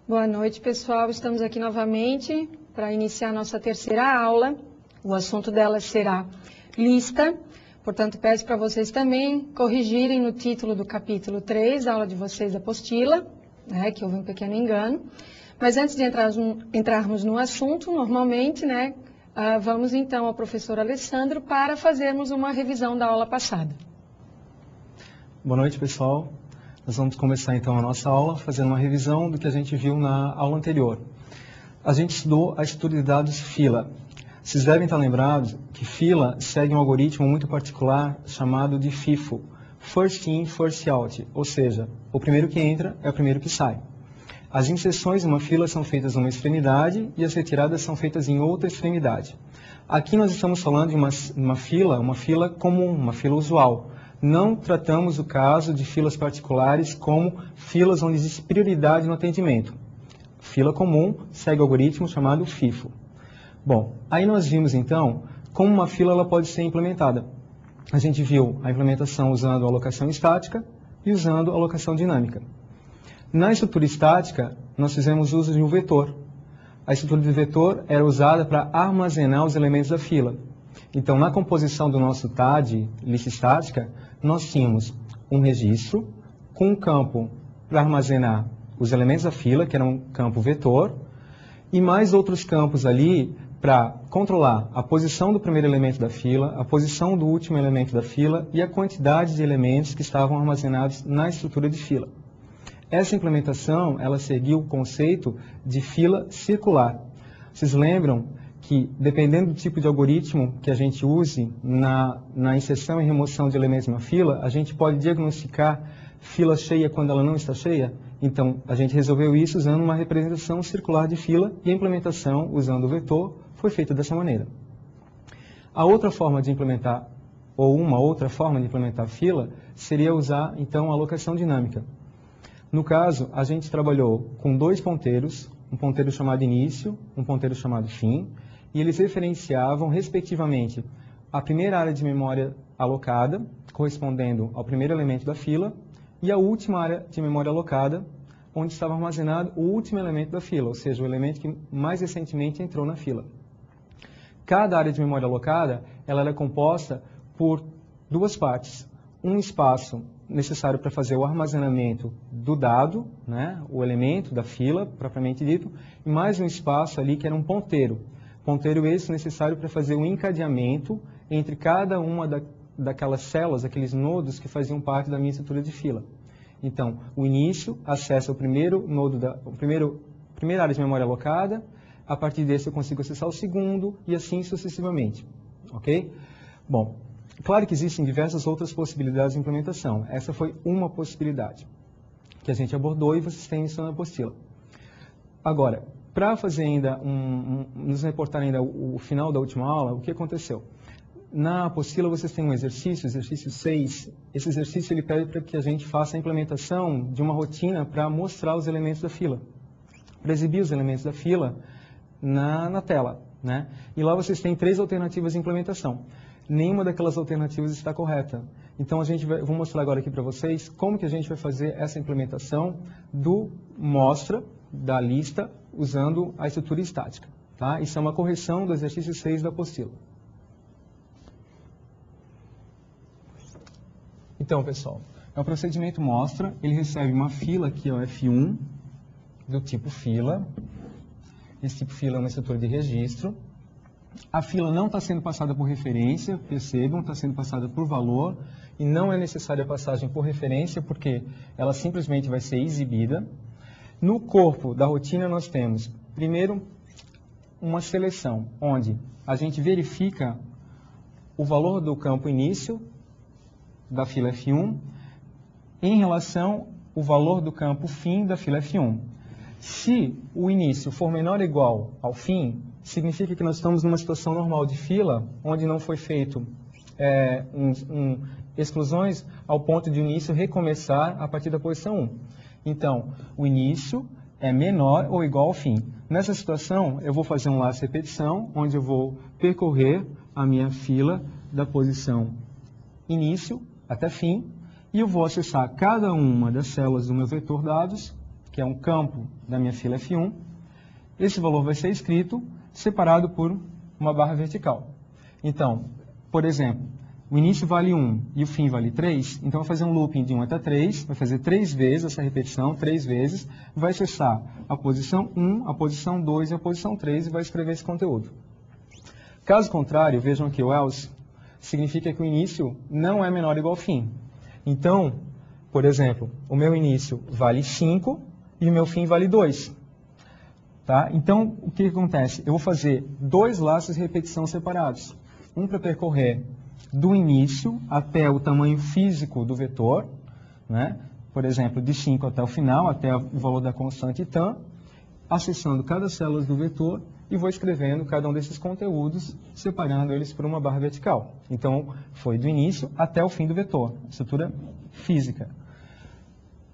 Boa noite, pessoal. Estamos aqui novamente para iniciar nossa terceira aula. O assunto dela será lista. Portanto, peço para vocês também corrigirem no título do capítulo 3, a aula de vocês, a apostila, né, que houve um pequeno engano. Mas antes de entrarmos no assunto, normalmente, né, vamos então ao professor Alessandro para fazermos uma revisão da aula passada. Boa noite, pessoal. Nós vamos começar então a nossa aula fazendo uma revisão do que a gente viu na aula anterior. A gente estudou a estrutura de dados fila. Vocês devem estar lembrados que fila segue um algoritmo muito particular chamado de FIFO, First In, First Out, ou seja, o primeiro que entra é o primeiro que sai. As inserções em uma fila são feitas em uma extremidade e as retiradas são feitas em outra extremidade. Aqui nós estamos falando de uma fila comum, uma fila usual. Não tratamos o caso de filas particulares como filas onde existe prioridade no atendimento. Fila comum segue o algoritmo chamado FIFO. Bom, aí nós vimos então como uma fila ela pode ser implementada. A gente viu a implementação usando a alocação estática e usando a alocação dinâmica. Na estrutura estática, nós fizemos uso de um vetor. A estrutura de vetor era usada para armazenar os elementos da fila. Então, na composição do nosso TAD, lista estática, nós tínhamos um registro com um campo para armazenar os elementos da fila, que era um campo vetor, e mais outros campos ali para controlar a posição do primeiro elemento da fila, a posição do último elemento da fila e a quantidade de elementos que estavam armazenados na estrutura de fila. Essa implementação, ela seguiu o conceito de fila circular. Vocês lembram que, dependendo do tipo de algoritmo que a gente use na inserção e remoção de elementos na fila, a gente pode diagnosticar fila cheia quando ela não está cheia? Então, a gente resolveu isso usando uma representação circular de fila e a implementação, usando o vetor, foi feita dessa maneira. A outra forma de implementar, ou uma outra forma de implementar fila, seria usar, então, a alocação dinâmica. No caso, a gente trabalhou com dois ponteiros, um ponteiro chamado início, um ponteiro chamado fim, e eles referenciavam, respectivamente, a primeira área de memória alocada, correspondendo ao primeiro elemento da fila, e a última área de memória alocada, onde estava armazenado o último elemento da fila, ou seja, o elemento que mais recentemente entrou na fila. Cada área de memória alocada, ela era composta por duas partes. Um espaço necessário para fazer o armazenamento do dado, né, o elemento da fila, propriamente dito, e mais um espaço ali que era um ponteiro. Ponteiro esse necessário para fazer o encadeamento entre cada uma daquelas células, aqueles nodos que faziam parte da minha estrutura de fila. Então, o início acessa o primeiro nodo, primeira área de memória alocada, a partir desse eu consigo acessar o segundo e assim sucessivamente. Ok? Bom, claro que existem diversas outras possibilidades de implementação. Essa foi uma possibilidade que a gente abordou e vocês têm isso na apostila. Agora, para fazer ainda nos reportar ainda o final da última aula, o que aconteceu? Na apostila vocês têm um exercício 6. Esse exercício ele pede para que a gente faça a implementação de uma rotina para mostrar os elementos da fila, para exibir os elementos da fila na tela, né? E lá vocês têm 3 alternativas de implementação. Nenhuma daquelas alternativas está correta. Então, vou mostrar agora aqui para vocês como que a gente vai fazer essa implementação do mostra da lista usando a estrutura estática. Tá? Isso é uma correção do exercício 6 da apostila. Então, pessoal, o procedimento mostra, ele recebe uma fila aqui, ó, F1, do tipo fila. Esse tipo fila é uma estrutura de registro. A fila não está sendo passada por referência, percebam, está sendo passada por valor, e não é necessária a passagem por referência, porque ela simplesmente vai ser exibida. No corpo da rotina nós temos, primeiro, uma seleção, onde a gente verifica o valor do campo início, da fila F1, em relação ao valor do campo fim da fila F1. Se o início for menor ou igual ao fim, significa que nós estamos numa situação normal de fila, onde não foi feito exclusões ao ponto de o início recomeçar a partir da posição 1. Então, o início é menor ou igual ao fim. Nessa situação, eu vou fazer um laço repetição, onde eu vou percorrer a minha fila da posição início até fim, e eu vou acessar cada uma das células do meu vetor dados, que é um campo da minha fila F1, esse valor vai ser escrito separado por uma barra vertical. Então, por exemplo, o início vale 1 e o fim vale 3, então vai fazer um looping de 1 até 3, vai fazer 3 vezes essa repetição, 3 vezes, vai acessar a posição 1, a posição 2 e a posição 3 e vai escrever esse conteúdo. Caso contrário, vejam aqui o else, significa que o início não é menor ou igual ao fim. Então, por exemplo, o meu início vale 5 e o meu fim vale 2. Tá? Então, o que acontece? Eu vou fazer 2 laços de repetição separados. Um para percorrer do início até o tamanho físico do vetor, né? Por exemplo, de 5 até o final, até o valor da constante tan, acessando cada célula do vetor e vou escrevendo cada um desses conteúdos, separando eles por uma barra vertical. Então, foi do início até o fim do vetor, estrutura física.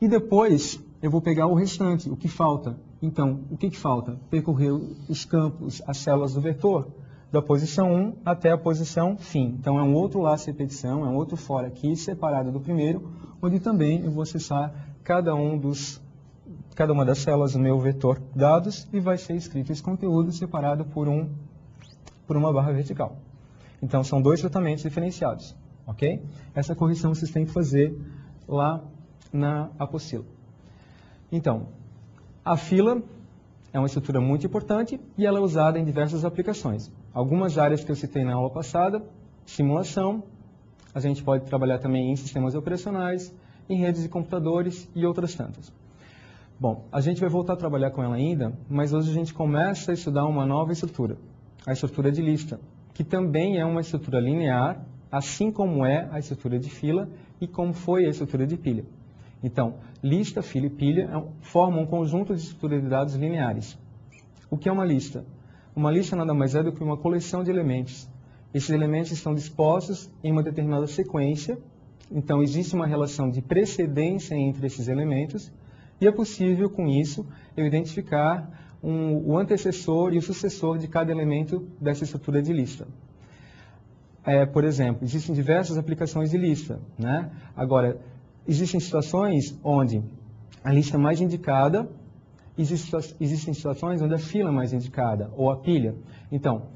E depois, eu vou pegar o restante, o que falta. Então, o que falta? Percorrer os campos, as células do vetor, da posição 1 até a posição fim. Então, é um outro laço de repetição, é um outro for aqui, separado do primeiro, onde também eu vou acessar cada uma das células do meu vetor dados e vai ser escrito esse conteúdo separado por uma barra vertical. Então, são 2 tratamentos diferenciados, ok? Essa correção vocês têm que fazer lá na apostila. Então, a fila é uma estrutura muito importante e ela é usada em diversas aplicações. Algumas áreas que eu citei na aula passada, simulação, a gente pode trabalhar também em sistemas operacionais, em redes de computadores e outras tantas. Bom, a gente vai voltar a trabalhar com ela ainda, mas hoje a gente começa a estudar uma nova estrutura, a estrutura de lista, que também é uma estrutura linear, assim como é a estrutura de fila e como foi a estrutura de pilha. Então, lista, fila e pilha formam um conjunto de estruturas de dados lineares. O que é uma lista? Uma lista nada mais é do que uma coleção de elementos. Esses elementos estão dispostos em uma determinada sequência, então existe uma relação de precedência entre esses elementos, e é possível, com isso, eu identificar o antecessor e o sucessor de cada elemento dessa estrutura de lista. Por exemplo, existem diversas aplicações de lista, né? Agora, existem situações onde a lista é mais indicada, existem situações onde a fila é mais indicada, ou a pilha. Então,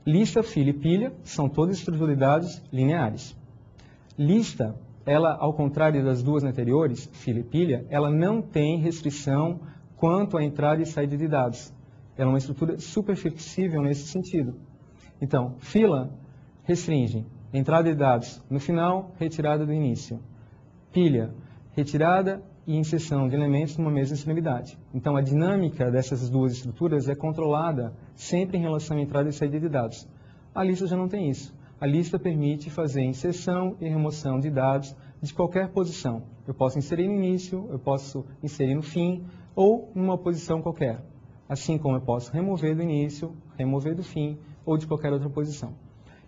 lista, fila e pilha são todas estruturas de dados lineares. Lista, ela, ao contrário das duas anteriores, fila e pilha, ela não tem restrição quanto à entrada e saída de dados. Ela é uma estrutura super flexível nesse sentido. Então, fila restringe entrada de dados no final, retirada do início. Pilha, retirada e inserção de elementos numa mesma extremidade. Então, a dinâmica dessas duas estruturas é controlada sempre em relação à entrada e saída de dados. A lista já não tem isso. A lista permite fazer inserção e remoção de dados de qualquer posição. Eu posso inserir no início, eu posso inserir no fim ou numa posição qualquer. Assim como eu posso remover do início, remover do fim ou de qualquer outra posição.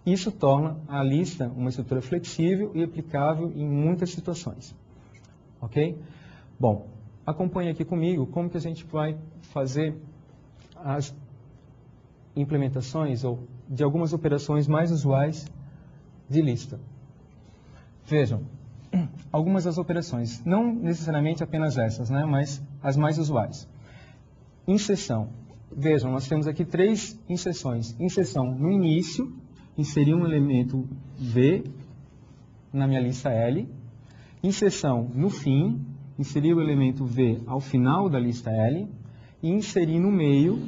Isso torna a lista uma estrutura flexível e aplicável em muitas situações. Ok? Bom, acompanhe aqui comigo como que a gente vai fazer as implementações ou de algumas operações mais usuais de lista. Vejam, algumas das operações, não necessariamente apenas essas, né, mas as mais usuais. Inserção. Vejam, nós temos aqui 3 inserções. Inserção no início, inserir um elemento V na minha lista L. Inserção no fim, inserir o elemento V ao final da lista L. E inserir no meio,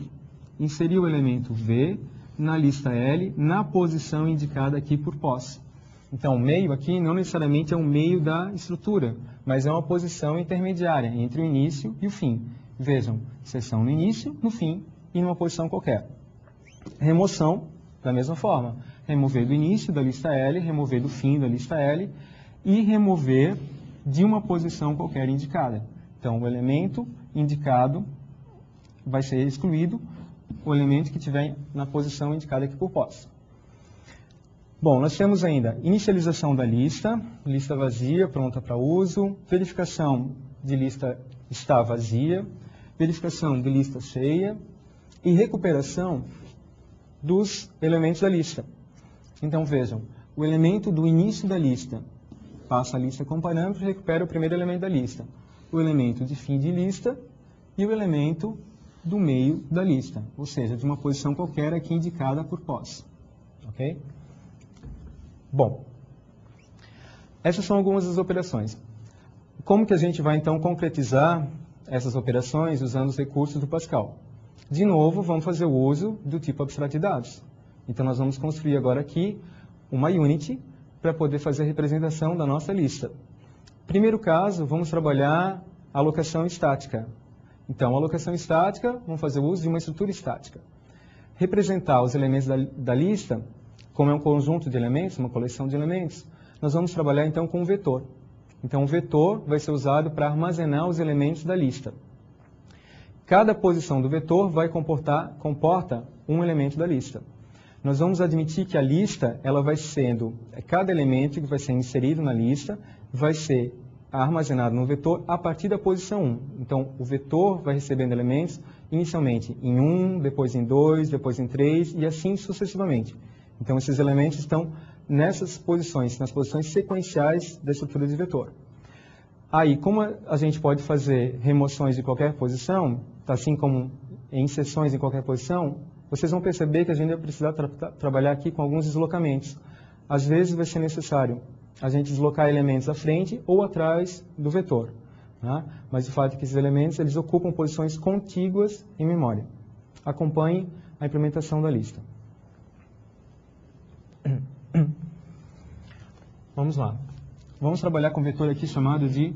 inserir o elemento V na lista L, na posição indicada aqui por pos. Então, o meio aqui não necessariamente é o meio da estrutura, mas é uma posição intermediária entre o início e o fim. Vejam, inserção no início, no fim e numa posição qualquer. Remoção, da mesma forma. Remover do início da lista L, remover do fim da lista L e remover de uma posição qualquer indicada. Então, o elemento indicado vai ser excluído, o elemento que estiver na posição indicada aqui por pos. Bom, nós temos ainda inicialização da lista, lista vazia, pronta para uso, verificação de lista está vazia, verificação de lista cheia e recuperação dos elementos da lista. Então, vejam, o elemento do início da lista passa a lista com parâmetros e recupera o primeiro elemento da lista. O elemento de fim de lista e o elemento do meio da lista, ou seja, de uma posição qualquer aqui indicada por pos. Ok? Bom, essas são algumas das operações. Como que a gente vai então concretizar essas operações usando os recursos do Pascal? De novo, vamos fazer o uso do tipo abstrato de dados. Então nós vamos construir agora aqui uma unit para poder fazer a representação da nossa lista. Primeiro caso, vamos trabalhar a alocação estática. Então, a alocação estática, vamos fazer o uso de uma estrutura estática. Representar os elementos da lista, como é um conjunto de elementos, uma coleção de elementos, nós vamos trabalhar então com um vetor. Então, o vetor vai ser usado para armazenar os elementos da lista. Cada posição do vetor comporta um elemento da lista. Nós vamos admitir que a lista, ela vai sendo, cada elemento que vai ser inserido na lista, vai ser armazenado no vetor a partir da posição 1. Então, o vetor vai recebendo elementos inicialmente em 1, depois em 2, depois em 3 e assim sucessivamente. Então, esses elementos estão nessas posições, nas posições sequenciais da estrutura de vetor. Aí, como a gente pode fazer remoções de qualquer posição, assim como inserções em qualquer posição, vocês vão perceber que a gente vai precisar trabalhar aqui com alguns deslocamentos. Às vezes vai ser necessário a gente deslocar elementos à frente ou atrás do vetor. Né? Mas o fato é que esses elementos eles ocupam posições contíguas em memória. Acompanhe a implementação da lista. Vamos lá. Vamos trabalhar com um vetor aqui chamado de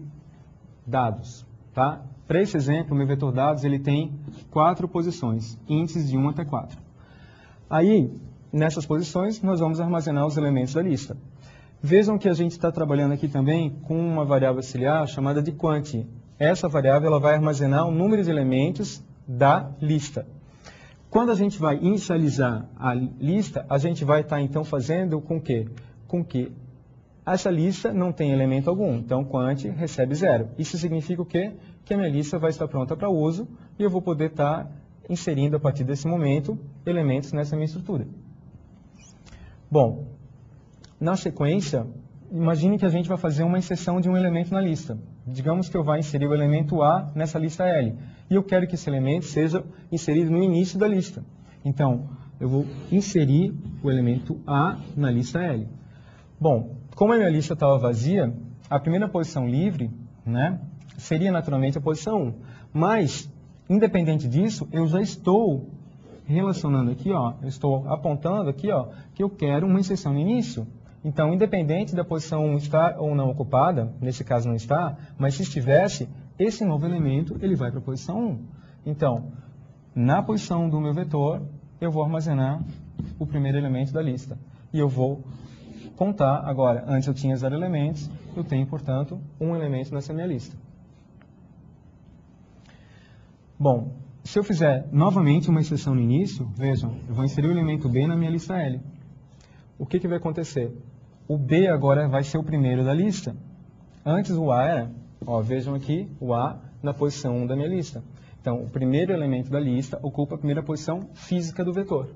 dados. Tá? Para esse exemplo, o meu vetor dados ele tem 4 posições, índices de 1 até 4. Aí, nessas posições, nós vamos armazenar os elementos da lista. Vejam que a gente está trabalhando aqui também com uma variável auxiliar chamada de quant. Essa variável ela vai armazenar o número de elementos da lista. Quando a gente vai inicializar a lista, a gente vai estar então fazendo com que essa lista não tem elemento algum. Então, quant recebe 0. Isso significa o quê? Que a minha lista vai estar pronta para uso e eu vou poder estar inserindo a partir desse momento elementos nessa minha estrutura. Bom, na sequência, imagine que a gente vai fazer uma inserção de um elemento na lista. Digamos que eu vá inserir o elemento A nessa lista L. E eu quero que esse elemento seja inserido no início da lista. Então, eu vou inserir o elemento A na lista L. Bom, como a minha lista estava vazia, a primeira posição livre, né, seria naturalmente a posição 1. Mas, independente disso, eu já estou relacionando aqui, ó, eu estou apontando aqui, ó, que eu quero uma inserção no início. Então, independente da posição 1 estar ou não ocupada, nesse caso não está, mas se estivesse, esse novo elemento ele vai para a posição 1. Então, na posição do meu vetor, eu vou armazenar o primeiro elemento da lista. E eu vou contar, agora, antes eu tinha 0 elementos, eu tenho, portanto, um elemento nessa minha lista. Bom, se eu fizer novamente uma inserção no início, vejam, eu vou inserir o elemento B na minha lista L. O que vai acontecer? O B agora vai ser o primeiro da lista. Antes o A era, ó, vejam aqui, o A na posição 1 da minha lista. Então, o primeiro elemento da lista ocupa a primeira posição física do vetor.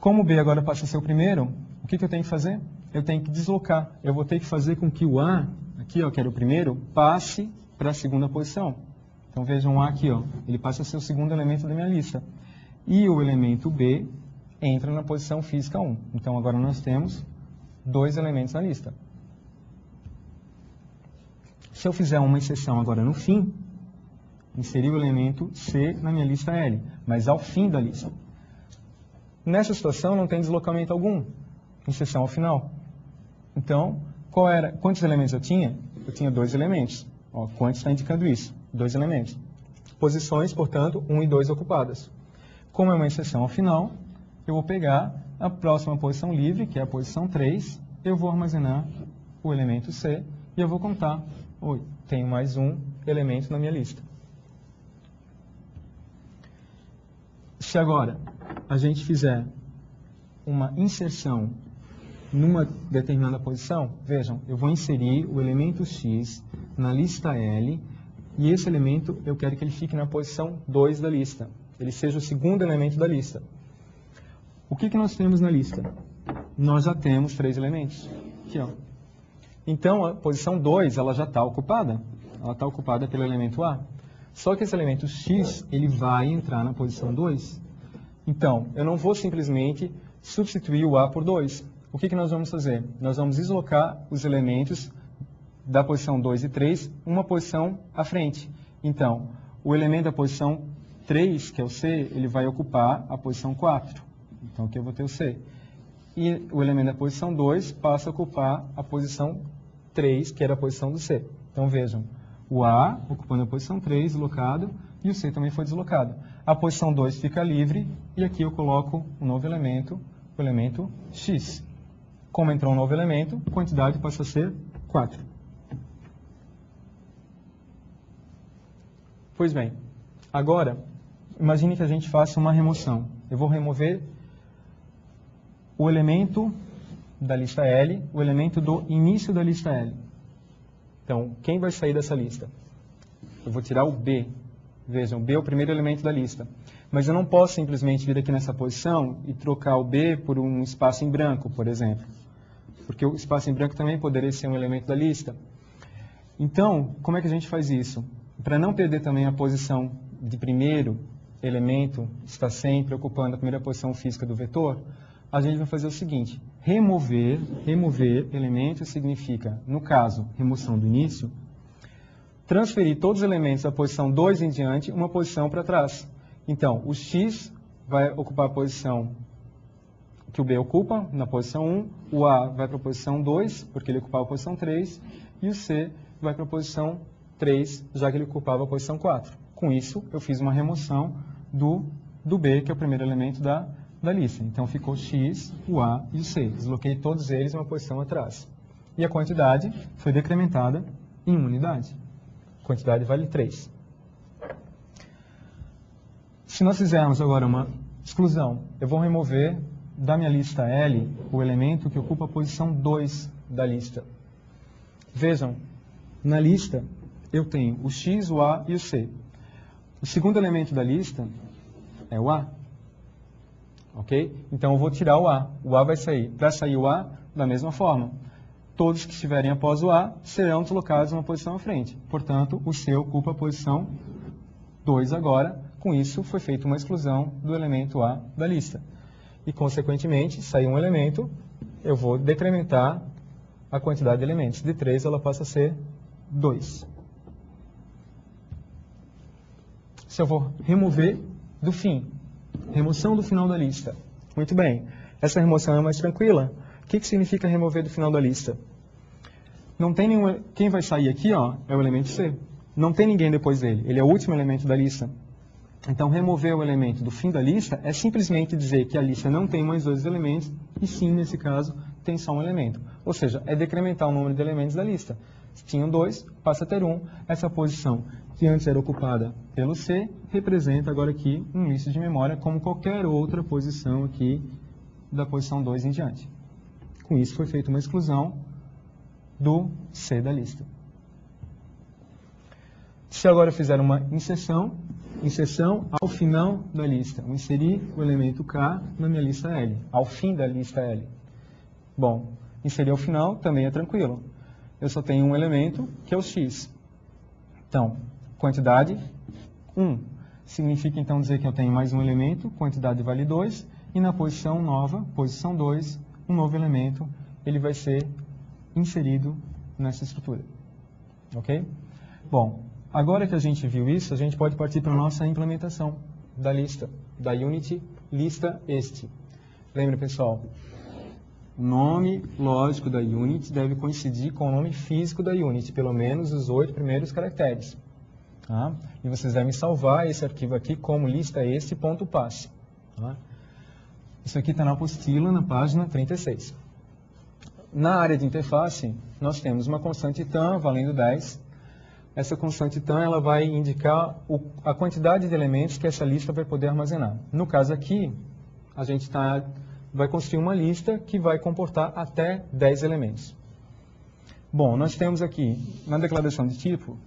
Como o B agora passa a ser o primeiro, o que eu tenho que fazer? Eu tenho que deslocar. Eu vou ter que fazer com que o A, aqui, ó, que era o primeiro, passe para a segunda posição. Então, vejam o A aqui, ó, ele passa a ser o segundo elemento da minha lista. E o elemento B entra na posição física 1. Então, agora nós temos 2 elementos na lista. Se eu fizer uma inserção agora no fim, inserir o elemento C na minha lista L, mas ao fim da lista. Nessa situação não tem deslocamento algum, inserção ao final. Então, quantos elementos eu tinha? Eu tinha 2 elementos. Ó, quanto está indicando isso? 2 elementos. Posições, portanto, 1 e 2 ocupadas. Como é uma inserção ao final, eu vou pegar a próxima posição livre, que é a posição 3, eu vou armazenar o elemento C e eu vou contar, tenho mais um elemento na minha lista. Se agora a gente fizer uma inserção numa determinada posição, vejam, eu vou inserir o elemento X na lista L e esse elemento eu quero que ele fique na posição 2 da lista, ele seja o segundo elemento da lista. O que nós temos na lista? Nós já temos 3 elementos. Aqui, ó. Então, a posição 2 ela já está ocupada. Ela está ocupada pelo elemento A. Só que esse elemento x, ele vai entrar na posição 2. Então, eu não vou simplesmente substituir o A por 2. O que nós vamos fazer? Nós vamos deslocar os elementos da posição 2 e 3 uma posição à frente. Então, o elemento da posição 3, que é o C, ele vai ocupar a posição 4. Então, aqui eu vou ter o C. E o elemento da posição 2 passa a ocupar a posição 3, que era a posição do C. Então, vejam, o A ocupando a posição 3, deslocado, e o C também foi deslocado. A posição 2 fica livre, e aqui eu coloco um novo elemento, o elemento X. Como entrou um novo elemento, a quantidade passa a ser 4. Pois bem, agora, imagine que a gente faça uma remoção. Eu vou remover o elemento da lista L, o elemento do início da lista L. Então, quem vai sair dessa lista? Eu vou tirar o B. Vejam, o B é o primeiro elemento da lista. Mas eu não posso simplesmente vir aqui nessa posição e trocar o B por um espaço em branco, por exemplo. Porque o espaço em branco também poderia ser um elemento da lista. Então, como é que a gente faz isso? Para não perder também a posição de primeiro elemento, está sempre ocupando a primeira posição física do vetor, a gente vai fazer o seguinte: remover elementos significa, no caso, remoção do início, transferir todos os elementos da posição 2 em diante uma posição para trás. Então, o X vai ocupar a posição que o B ocupa, na posição 1, o A vai para a posição 2, porque ele ocupava a posição 3, e o C vai para a posição 3, já que ele ocupava a posição 4. Com isso, eu fiz uma remoção do B, que é o primeiro elemento da lista. Então, ficou X, o A e o C. Desloquei todos eles uma posição atrás. E a quantidade foi decrementada em uma unidade. A quantidade vale 3. Se nós fizermos agora uma exclusão, eu vou remover da minha lista L o elemento que ocupa a posição 2 da lista. Vejam, na lista eu tenho o X, o A e o C. O segundo elemento da lista é o A. Ok? Então eu vou tirar o A. O A vai sair. Para sair o A, da mesma forma. Todos que estiverem após o A serão deslocados uma posição à frente. Portanto, o C ocupa a posição 2 agora. Com isso, foi feita uma exclusão do elemento A da lista. E, consequentemente, saiu um elemento, eu vou decrementar a quantidade de elementos. De 3, ela passa a ser 2. Se eu vou remover do fim, remoção do final da lista. Muito bem, essa remoção é mais tranquila. O que significa remover do final da lista? Não tem nenhum. Quem vai sair aqui, ó, é o elemento C. Não tem ninguém depois dele, ele é o último elemento da lista. Então, remover o elemento do fim da lista é simplesmente dizer que a lista não tem mais 2 elementos, e sim, nesse caso, tem só um elemento. Ou seja, é decrementar o número de elementos da lista. Se tinham 2, passa a ter 1. Essa posição, que antes era ocupada pelo C, representa agora aqui um misto de memória, como qualquer outra posição aqui da posição 2 em diante. Com isso, foi feita uma exclusão do C da lista. Se agora eu fizer uma inserção ao final da lista. Vou inserir o elemento K na minha lista L, ao fim da lista L. Bom, inserir ao final também é tranquilo. Eu só tenho um elemento, que é o X. Então, quantidade 1. Significa então dizer que eu tenho mais um elemento, quantidade vale 2, e na posição nova, posição 2, um novo elemento, ele vai ser inserido nessa estrutura. Ok? Bom, agora que a gente viu isso, a gente pode partir para a nossa implementação da lista, da Unity lista este. Lembra, pessoal? O nome lógico da Unity deve coincidir com o nome físico da Unity, pelo menos os 8 primeiros caracteres. Tá? E vocês devem salvar esse arquivo aqui como listaeste.passe. Tá? Isso aqui está na apostila, na página 36. Na área de interface, nós temos uma constante tam valendo 10. Essa constante tam ela vai indicar a quantidade de elementos que essa lista vai poder armazenar. No caso aqui, a gente vai construir uma lista que vai comportar até 10 elementos. Bom, nós temos aqui, na declaração de tipo,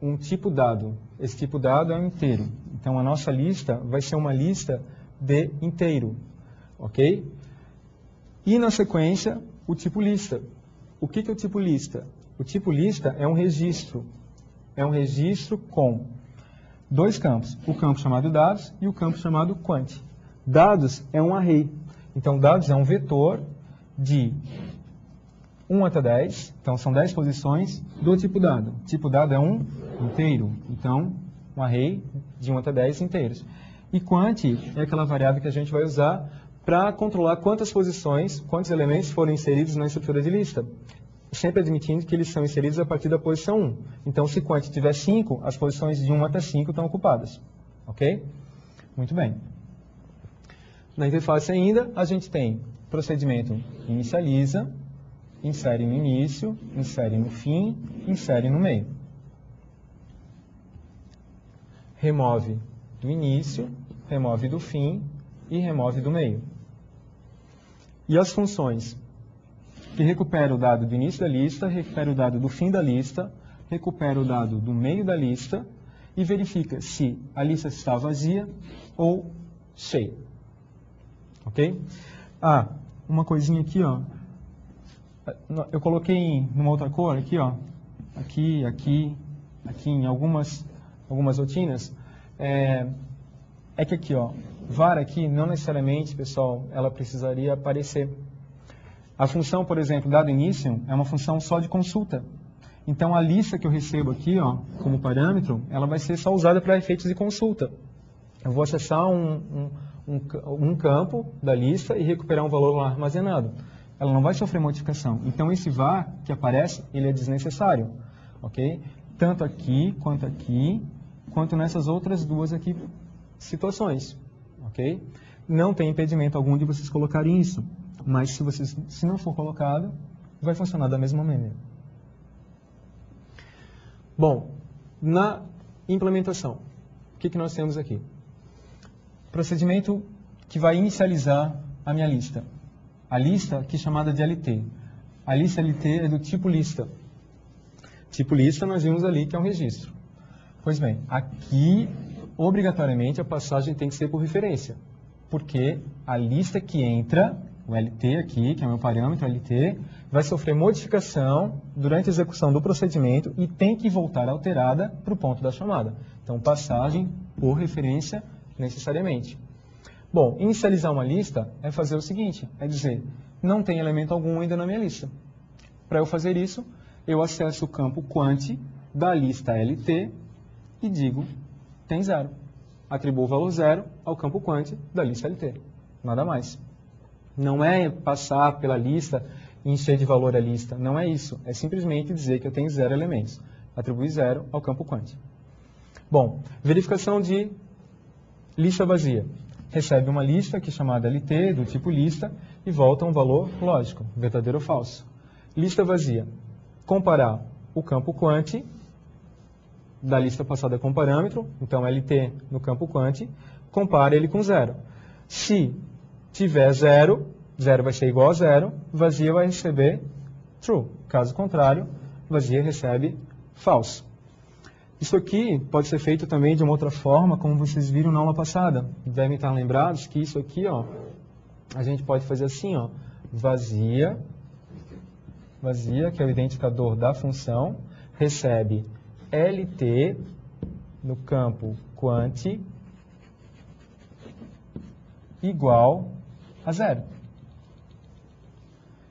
um tipo dado. Esse tipo dado é um inteiro. Então, a nossa lista vai ser uma lista de inteiro. Ok? E, na sequência, o tipo lista. O que é o tipo lista? O tipo lista é um registro. É um registro com dois campos, o campo chamado dados e o campo chamado quant. Dados é um array, então dados é um vetor de 1 até 10, então são 10 posições do tipo dado. Tipo dado é um inteiro, então um array de 1 até 10 inteiros. E quant é aquela variável que a gente vai usar para controlar quantas posições, quantos elementos foram inseridos na estrutura de lista. Sempre admitindo que eles são inseridos a partir da posição 1. Então, se quant tiver 5, as posições de 1 até 5 estão ocupadas. Ok? Muito bem. Na interface ainda, a gente tem procedimento inicializa, insere no início, insere no fim, insere no meio. Remove do início, remove do fim e remove do meio. E as funções que recupera o dado do início da lista, recupera o dado do fim da lista, recupera o dado do meio da lista e verifica se a lista está vazia ou cheia. Ok? Ah, uma coisinha aqui, ó. Eu coloquei numa outra cor aqui, ó. Aqui em algumas rotinas. É que aqui, ó, var aqui não necessariamente, pessoal, ela precisaria aparecer. A função, por exemplo, dado início, é uma função só de consulta. Então, a lista que eu recebo aqui, ó, como parâmetro, ela vai ser só usada para efeitos de consulta. Eu vou acessar um campo da lista e recuperar um valor lá armazenado. Ela não vai sofrer modificação. Então, esse var que aparece, ele é desnecessário. Ok? Tanto aqui, quanto nessas outras duas aqui situações. Ok? Não tem impedimento algum de vocês colocarem isso. Mas se não for colocado, vai funcionar da mesma maneira. Bom, na implementação, o que nós temos aqui? Procedimento que vai inicializar a minha lista. A lista aqui chamada de LT. A lista LT é do tipo lista. Tipo lista nós vimos ali que é um registro. Pois bem, aqui obrigatoriamente a passagem tem que ser por referência. Porque a lista que entra, o LT aqui, que é o meu parâmetro LT, vai sofrer modificação durante a execução do procedimento e tem que voltar alterada para o ponto da chamada. Então, passagem por referência necessariamente. Bom, inicializar uma lista é fazer o seguinte, é dizer, não tem elemento algum ainda na minha lista. Para eu fazer isso, eu acesso o campo quant da lista LT e digo, tem 0. Atribuo o valor 0 ao campo quant da lista LT. Nada mais. Não é passar pela lista e encher de valor a lista. Não é isso. É simplesmente dizer que eu tenho 0 elementos. Atribuir 0 ao campo quant. Bom, verificação de lista vazia. Recebe uma lista aqui chamada LT, do tipo lista, e volta um valor lógico, verdadeiro ou falso. Lista vazia. Comparar o campo quant da lista passada com parâmetro, então LT no campo quant, compara ele com 0. Se tiver 0, 0 vai ser igual a 0, vazia vai receber true. Caso contrário, vazia recebe false. Isso aqui pode ser feito também de uma outra forma, como vocês viram na aula passada. Devem estar lembrados que isso aqui, ó, a gente pode fazer assim, ó, vazia, que é o identificador da função, recebe LT no campo quant igual a 0.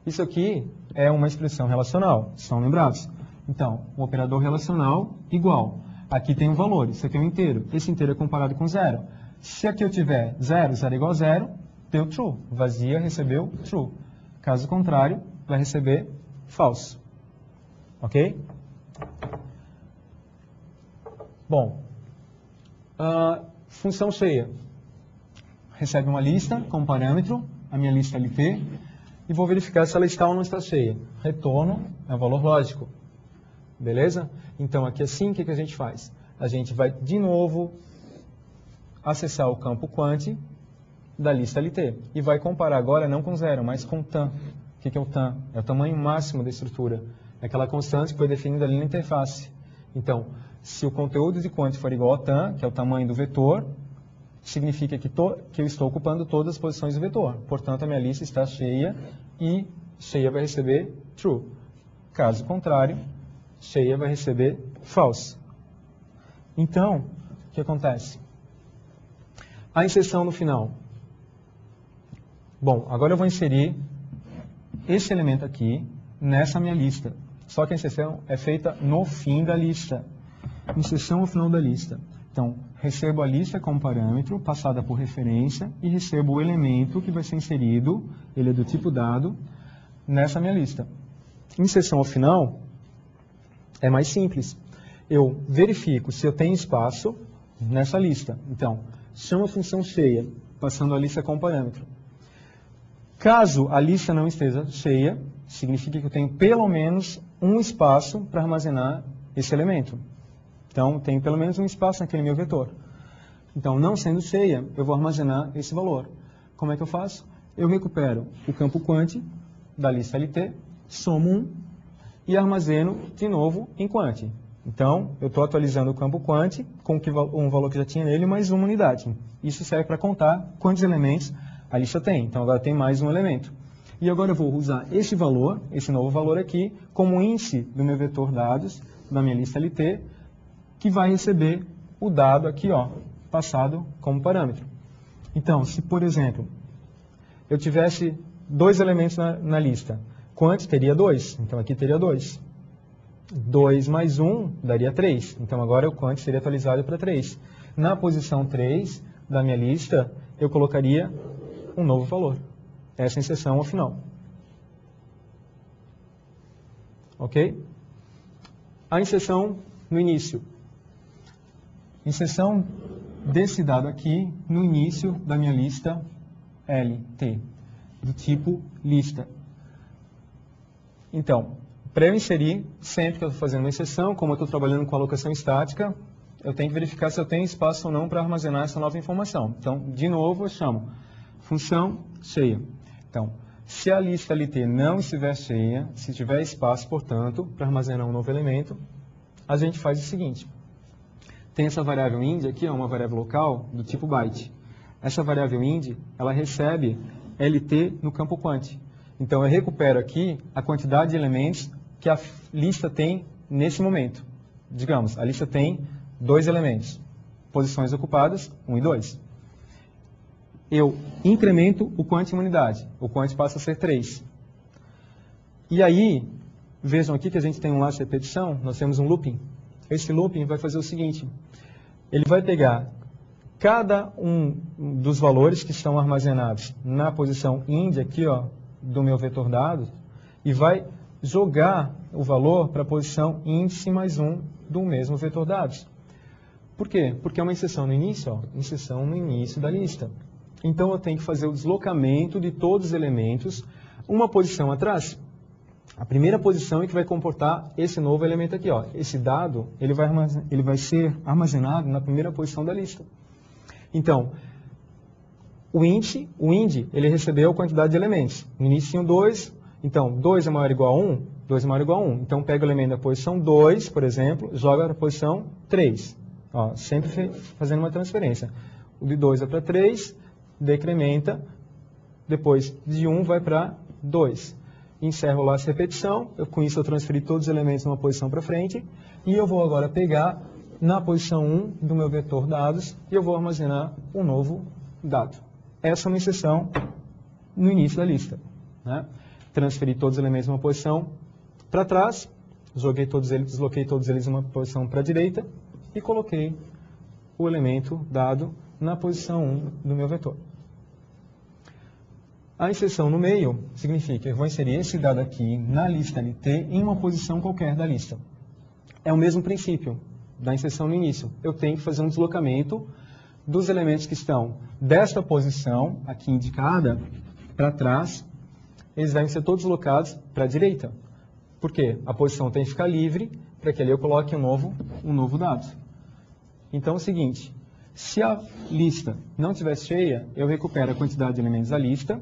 Isso aqui é uma expressão relacional, estão lembrados? Então, o operador relacional igual. Aqui tem um valor, isso aqui é um inteiro. Esse inteiro é comparado com 0. Se aqui eu tiver 0, 0 igual a 0, deu true. Vazia recebeu true. Caso contrário, vai receber false. Ok? Bom, função cheia. Recebe uma lista como parâmetro, a minha lista LT, e vou verificar se ela está ou não está cheia. Retorno é um valor lógico. Beleza? Então, aqui assim, o que a gente faz? A gente vai, de novo, acessar o campo quant da lista LT. E vai comparar agora não com 0, mas com tan. O que é o tan? É o tamanho máximo da estrutura. É aquela constante que foi definida ali na interface. Então, se o conteúdo de quant for igual a tan, que é o tamanho do vetor, significa que eu estou ocupando todas as posições do vetor. Portanto, a minha lista está cheia e cheia vai receber true. Caso contrário, cheia vai receber false. Então, o que acontece? A inserção no final. Bom, agora eu vou inserir esse elemento aqui nessa minha lista. Só que a inserção é feita no fim da lista. Inserção no final da lista. Então, recebo a lista como parâmetro, passada por referência, e recebo o elemento que vai ser inserido, ele é do tipo dado, nessa minha lista. Inserção ao final é mais simples. Eu verifico se eu tenho espaço nessa lista. Então, chamo a função cheia, passando a lista como parâmetro. Caso a lista não esteja cheia, significa que eu tenho pelo menos um espaço para armazenar esse elemento. Então, tenho pelo menos um espaço naquele meu vetor. Então, não sendo cheia, eu vou armazenar esse valor. Como é que eu faço? Eu recupero o campo quant da lista LT, somo 1 e armazeno de novo em quant. Então, eu estou atualizando o campo quant com um valor que já tinha nele mais uma unidade. Isso serve para contar quantos elementos a lista tem. Então, agora tem mais um elemento. E agora eu vou usar esse valor, esse novo valor aqui, como índice do meu vetor dados, da minha lista LT, que vai receber o dado aqui, ó, passado como parâmetro. Então, se, por exemplo, eu tivesse dois elementos na lista, quant teria 2, então aqui teria 2. 2 mais 1 daria 3, então agora o quant seria atualizado para 3. Na posição 3 da minha lista, eu colocaria um novo valor. Essa inserção ao final. Ok? A inserção no início. Inserção desse dado aqui no início da minha lista LT, do tipo lista. Então, para eu inserir, sempre que eu estou fazendo uma inserção, como eu estou trabalhando com alocação estática, eu tenho que verificar se eu tenho espaço ou não para armazenar essa nova informação. Então, de novo, eu chamo função cheia. Então, se a lista LT não estiver cheia, se tiver espaço, portanto, para armazenar um novo elemento, a gente faz o seguinte. Tem essa variável int aqui, é uma variável local do tipo byte. Essa variável int, ela recebe LT no campo quant. Então, eu recupero aqui a quantidade de elementos que a lista tem nesse momento. Digamos, a lista tem 2 elementos, posições ocupadas, 1 e 2. Eu incremento o quant em uma unidade, o quant passa a ser 3. E aí, vejam aqui que a gente tem um laço de repetição, nós temos um looping. Esse looping vai fazer o seguinte, ele vai pegar cada um dos valores que estão armazenados na posição int aqui, ó, do meu vetor dados, e vai jogar o valor para a posição índice mais 1 do mesmo vetor dados. Por quê? Porque é uma inserção no início, ó, inserção no início da lista. Então, eu tenho que fazer o deslocamento de todos os elementos, uma posição atrás. A primeira posição é que vai comportar esse novo elemento aqui, ó. Esse dado, ele vai ser armazenado na primeira posição da lista. Então, o int, ele recebeu a quantidade de elementos. No início tinham 2, então 2 é maior ou igual a 1, 2 é maior ou igual a 1. Então, pega o elemento da posição 2, por exemplo, joga para a posição 3. Ó, sempre fazendo uma transferência. O de 2 é para 3, decrementa, depois de 1 vai para 2. Encerro o laço de repetição, com isso eu transferi todos os elementos numa posição para frente, e eu vou agora pegar na posição 1 do meu vetor dados, e eu vou armazenar um novo dado. Essa é uma inserção no início da lista. Né? Transferi todos os elementos numa posição para trás, joguei todos eles, desloquei todos eles numa posição para a direita, e coloquei o elemento dado na posição 1 do meu vetor. A inserção no meio significa que eu vou inserir esse dado aqui na lista LT em uma posição qualquer da lista. É o mesmo princípio da inserção no início. Eu tenho que fazer um deslocamento dos elementos que estão desta posição aqui indicada para trás. Eles devem ser todos deslocados para a direita. Por quê? A posição tem que ficar livre para que ali eu coloque um novo dado. Então é o seguinte, se a lista não estiver cheia, eu recupero a quantidade de elementos da lista,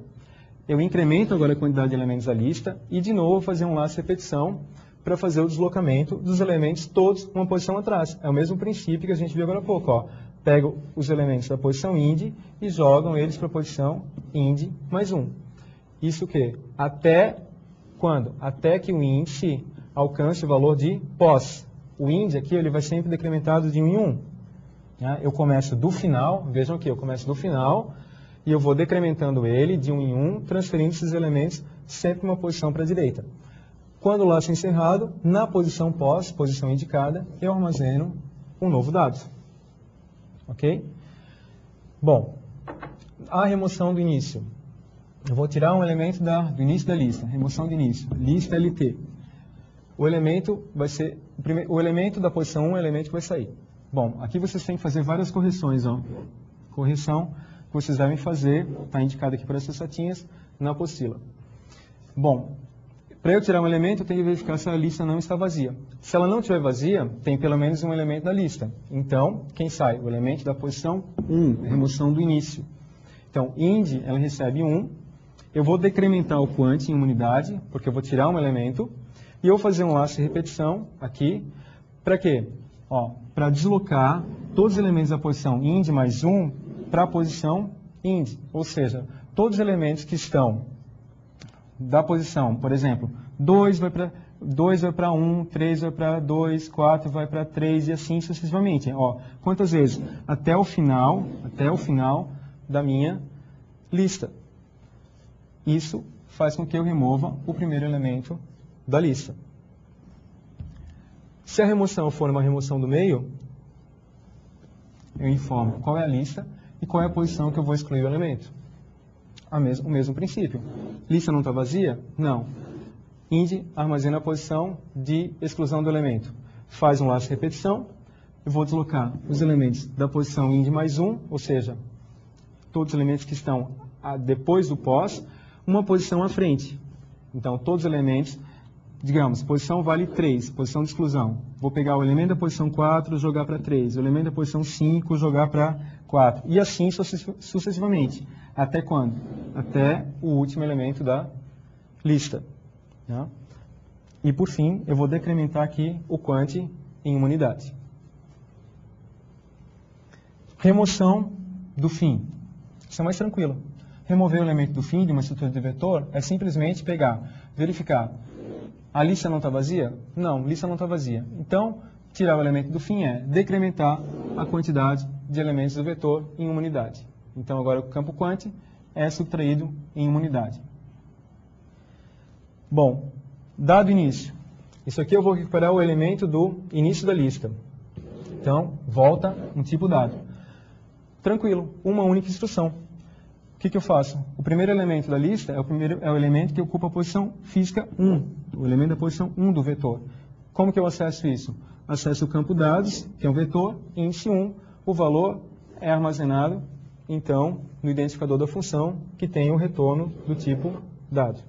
eu incremento agora a quantidade de elementos da lista e de novo fazer um laço de repetição para fazer o deslocamento dos elementos todos uma posição atrás. É o mesmo princípio que a gente viu agora há pouco. Ó. Pego os elementos da posição int e jogam eles para a posição int mais 1. Isso o quê? Até quando? Até que o índice alcance o valor de pos. O int aqui ele vai sempre decrementado de 1 em 1. né? Eu começo do final, vejam aqui, eu começo do final e eu vou decrementando ele de um em um, transferindo esses elementos sempre uma posição para a direita. Quando o laço é encerrado, na posição pós, posição indicada, eu armazeno um novo dado. Ok? Bom, a remoção do início. Eu vou tirar um elemento do início da lista, remoção de início, lista LT. O elemento vai ser, o elemento da posição 1 é o elemento que vai sair. Bom, aqui vocês têm que fazer várias correções. Ó. Correção que vocês devem fazer, está indicado aqui por essas setinhas, na apostila. Bom, para eu tirar um elemento, eu tenho que verificar se a lista não está vazia. Se ela não estiver vazia, tem pelo menos um elemento da lista. Então, quem sai? O elemento da posição 1, remoção do início. Então, ind, ela recebe 1. Eu vou decrementar o quant em uma unidade, porque eu vou tirar um elemento. E eu vou fazer um laço de repetição aqui. Para quê? Para deslocar todos os elementos da posição ind mais 1 para a posição ind. Ou seja, todos os elementos que estão da posição, por exemplo, 2 vai para 1, 3 vai para 2, 4 vai para 3 e assim sucessivamente. Quantas vezes? Até o final da minha lista. Isso faz com que eu remova o primeiro elemento da lista. Se a remoção for uma remoção do meio, eu informo qual é a lista e qual é a posição que eu vou excluir o elemento. O mesmo princípio. Lista não está vazia? Não. Indi armazena a posição de exclusão do elemento. Faz um laço de repetição. Eu vou deslocar os elementos da posição indi mais 1, ou seja, todos os elementos que estão depois do pós, uma posição à frente. Então, todos os elementos, digamos, posição vale 3, posição de exclusão. Vou pegar o elemento da posição 4, jogar para 3. O elemento da posição 5, jogar para 4. E assim sucessivamente. Até quando? Até o último elemento da lista. Tá? E por fim, eu vou decrementar aqui o quant em uma unidade. Remoção do fim. Isso é mais tranquilo. Remover o elemento do fim de uma estrutura de vetor é simplesmente pegar, verificar. A lista não está vazia? Não, lista não está vazia. Então, tirar o elemento do fim é decrementar a quantidade de elementos do vetor em uma unidade. Então, agora o campo quant é subtraído em uma unidade. Bom, dado início. Isso aqui eu vou recuperar o elemento do início da lista. Então, volta um tipo dado. Tranquilo, uma única instrução. O que eu faço? O primeiro elemento da lista é o elemento que ocupa a posição física 1, o elemento da posição 1 do vetor. Como que eu acesso isso? Acesso o campo dados, que é um vetor, índice 1, o valor é armazenado, então, no identificador da função, que tem o retorno do tipo dado.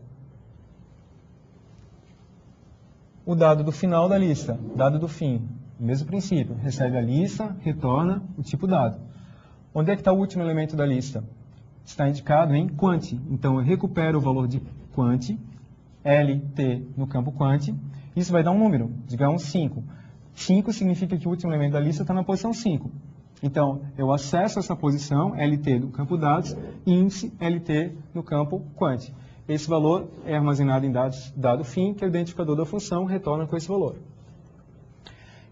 O dado do final da lista, dado do fim, mesmo princípio, recebe a lista, retorna o tipo dado. Onde é que está o último elemento da lista? Está indicado em quant. Então, eu recupero o valor de quant, LT no campo quant, isso vai dar um número, digamos 5. 5 significa que o último elemento da lista está na posição 5. Então, eu acesso essa posição, LT no campo dados, índice LT no campo quant. Esse valor é armazenado em dado fim, que é o identificador da função, retorna com esse valor.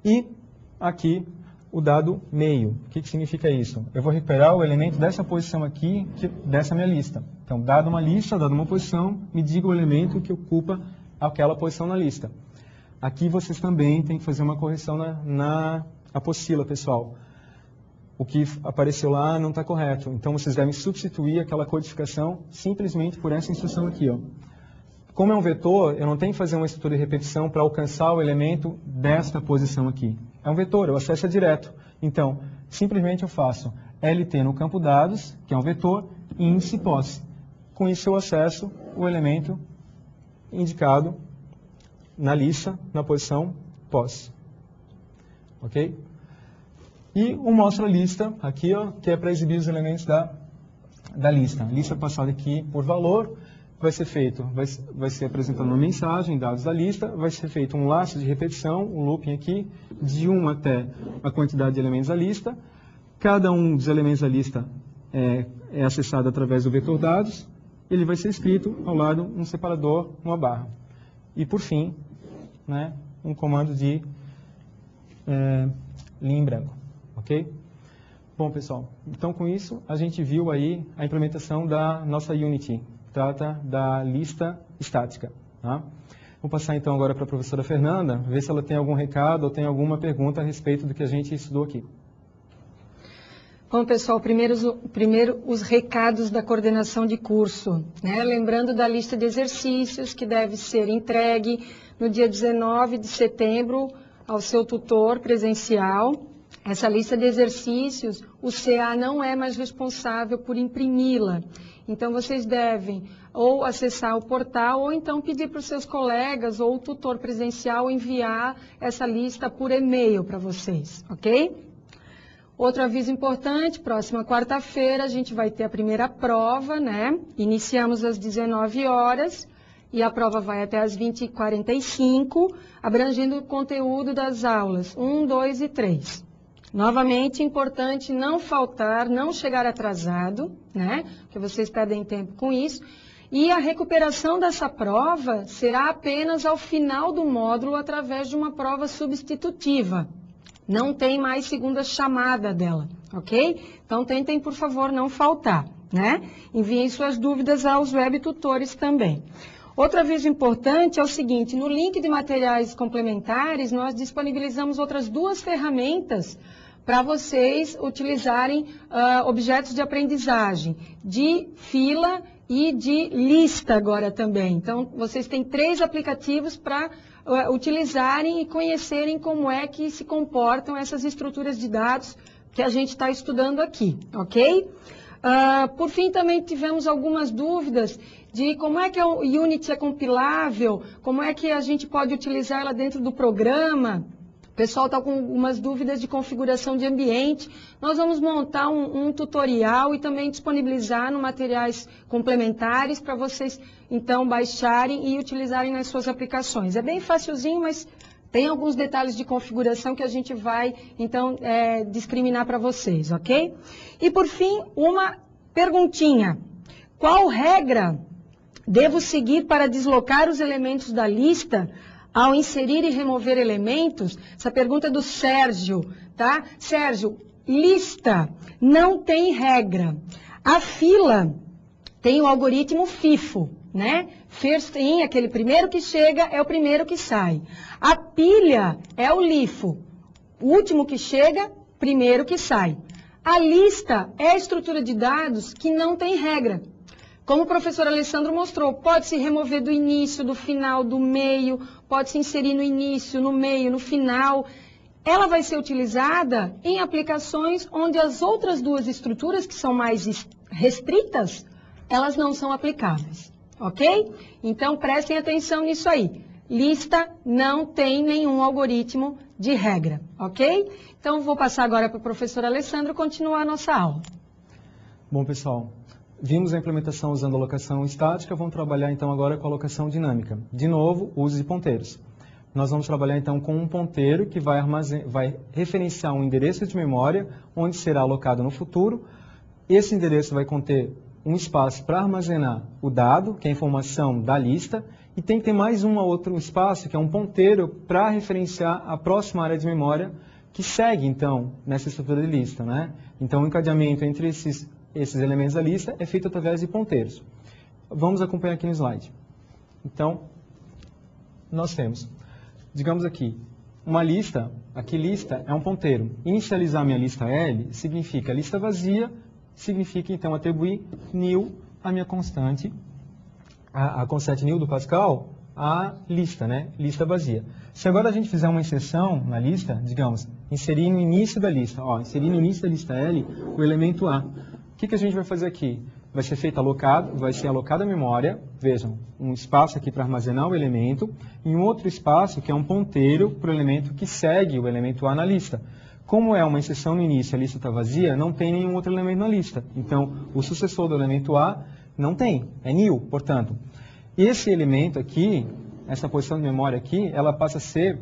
E aqui, o dado meio. O que significa isso? Eu vou recuperar o elemento dessa posição aqui, dessa minha lista. Então, dado uma lista, dado uma posição, me diga o elemento que ocupa aquela posição na lista. Aqui vocês também têm que fazer uma correção na apostila, pessoal. O que apareceu lá não está correto. Então, vocês devem substituir aquela codificação simplesmente por essa instrução aqui. Como é um vetor, eu não tenho que fazer uma estrutura de repetição para alcançar o elemento desta posição aqui. É um vetor, eu acesso direto. Então, simplesmente eu faço LT no campo dados, que é um vetor, e índice pós. Com isso, eu acesso o elemento indicado na lista, na posição pós. Ok? E o mostra lista, aqui, que é para exibir os elementos da lista. A lista passada aqui por valor, vai ser apresentada uma mensagem, dados da lista, vai ser feito um laço de repetição, um looping aqui, de 1 até a quantidade de elementos da lista. Cada um dos elementos da lista é acessado através do vetor dados. Ele vai ser escrito ao lado um separador, uma barra. E por fim, um comando de linha em branco. Ok? Bom, pessoal, então com isso a gente viu aí a implementação da nossa Unity, trata da lista estática. Tá? Vou passar então agora para a professora Fernanda, ver se ela tem algum recado ou tem alguma pergunta a respeito do que a gente estudou aqui. Bom, pessoal, primeiro os recados da coordenação de curso, né? Lembrando da lista de exercícios que deve ser entregue no dia 19 de setembro ao seu tutor presencial. Essa lista de exercícios, o CA não é mais responsável por imprimi-la. Então, vocês devem ou acessar o portal ou então pedir para os seus colegas ou o tutor presencial enviar essa lista por e-mail para vocês, ok? Outro aviso importante, próxima quarta-feira a gente vai ter a primeira prova, né? Iniciamos às 19 horas e a prova vai até às 20h45, abrangendo o conteúdo das aulas 1, 2 e 3. Novamente, importante não faltar, não chegar atrasado, né? Porque vocês perdem tempo com isso. E a recuperação dessa prova será apenas ao final do módulo através de uma prova substitutiva. Não tem mais segunda chamada dela, ok? Então, tentem, por favor, não faltar, né? Enviem suas dúvidas aos web tutores também. Outro aviso importante é o seguinte, no link de materiais complementares, nós disponibilizamos outras 2 ferramentas para vocês utilizarem objetos de aprendizagem, de fila e de lista agora também. Então, vocês têm 3 aplicativos para utilizarem e conhecerem como é que se comportam essas estruturas de dados que a gente está estudando aqui, ok? Por fim, também tivemos algumas dúvidas de como é que o Unity é compilável, como é que a gente pode utilizar ela dentro do programa. O pessoal está com algumas dúvidas de configuração de ambiente. Nós vamos montar um tutorial e também disponibilizar no materiais complementares para vocês, então, baixarem e utilizarem nas suas aplicações. É bem facilzinho, mas tem alguns detalhes de configuração que a gente vai, então, discriminar para vocês, ok? E, por fim, uma perguntinha. Qual regra devo seguir para deslocar os elementos da lista ao inserir e remover elementos? Essa pergunta é do Sérgio, tá? Sérgio, lista não tem regra. A fila tem o algoritmo FIFO, né? First in, aquele primeiro que chega é o primeiro que sai. A pilha é o LIFO. O último que chega, primeiro que sai. A lista é a estrutura de dados que não tem regra. Como o professor Alessandro mostrou, pode se remover do início, do final, do meio, pode se inserir no início, no meio, no final. Ela vai ser utilizada em aplicações onde as outras 2 estruturas, que são mais restritas, elas não são aplicáveis, ok? Então, prestem atenção nisso aí. Lista não tem nenhum algoritmo de regra, ok? Então, vou passar agora para o professor Alessandro continuar a nossa aula. Bom, pessoal, vimos a implementação usando alocação estática, vamos trabalhar então agora com a alocação dinâmica. De novo, uso de ponteiros. Nós vamos trabalhar então com um ponteiro que vai referenciar um endereço de memória, onde será alocado no futuro. Esse endereço vai conter um espaço para armazenar o dado, que é a informação da lista, e tem que ter mais outro espaço, que é um ponteiro para referenciar a próxima área de memória, que segue então nessa estrutura de lista, né? Então o encadeamento entre esses elementos da lista é feito através de ponteiros. Vamos acompanhar aqui no slide. Então, nós temos, digamos aqui, uma lista, aqui lista é um ponteiro. Inicializar minha lista L significa lista vazia, significa então atribuir new a minha constante, a constante new do Pascal, a lista, né? Lista vazia. Se agora a gente fizer uma inserção na lista, digamos, inserir no início da lista, inserir no início da lista L o elemento A. O que a gente vai fazer aqui? Vai ser feito alocado, vai ser alocada a memória, vejam, um espaço aqui para armazenar o elemento, e um outro espaço que é um ponteiro para o elemento que segue o elemento A na lista. Como é uma inserção no início, a lista está vazia, não tem nenhum outro elemento na lista. Então, o sucessor do elemento A não tem, é new, portanto. Esse elemento aqui, essa posição de memória aqui, ela passa a ser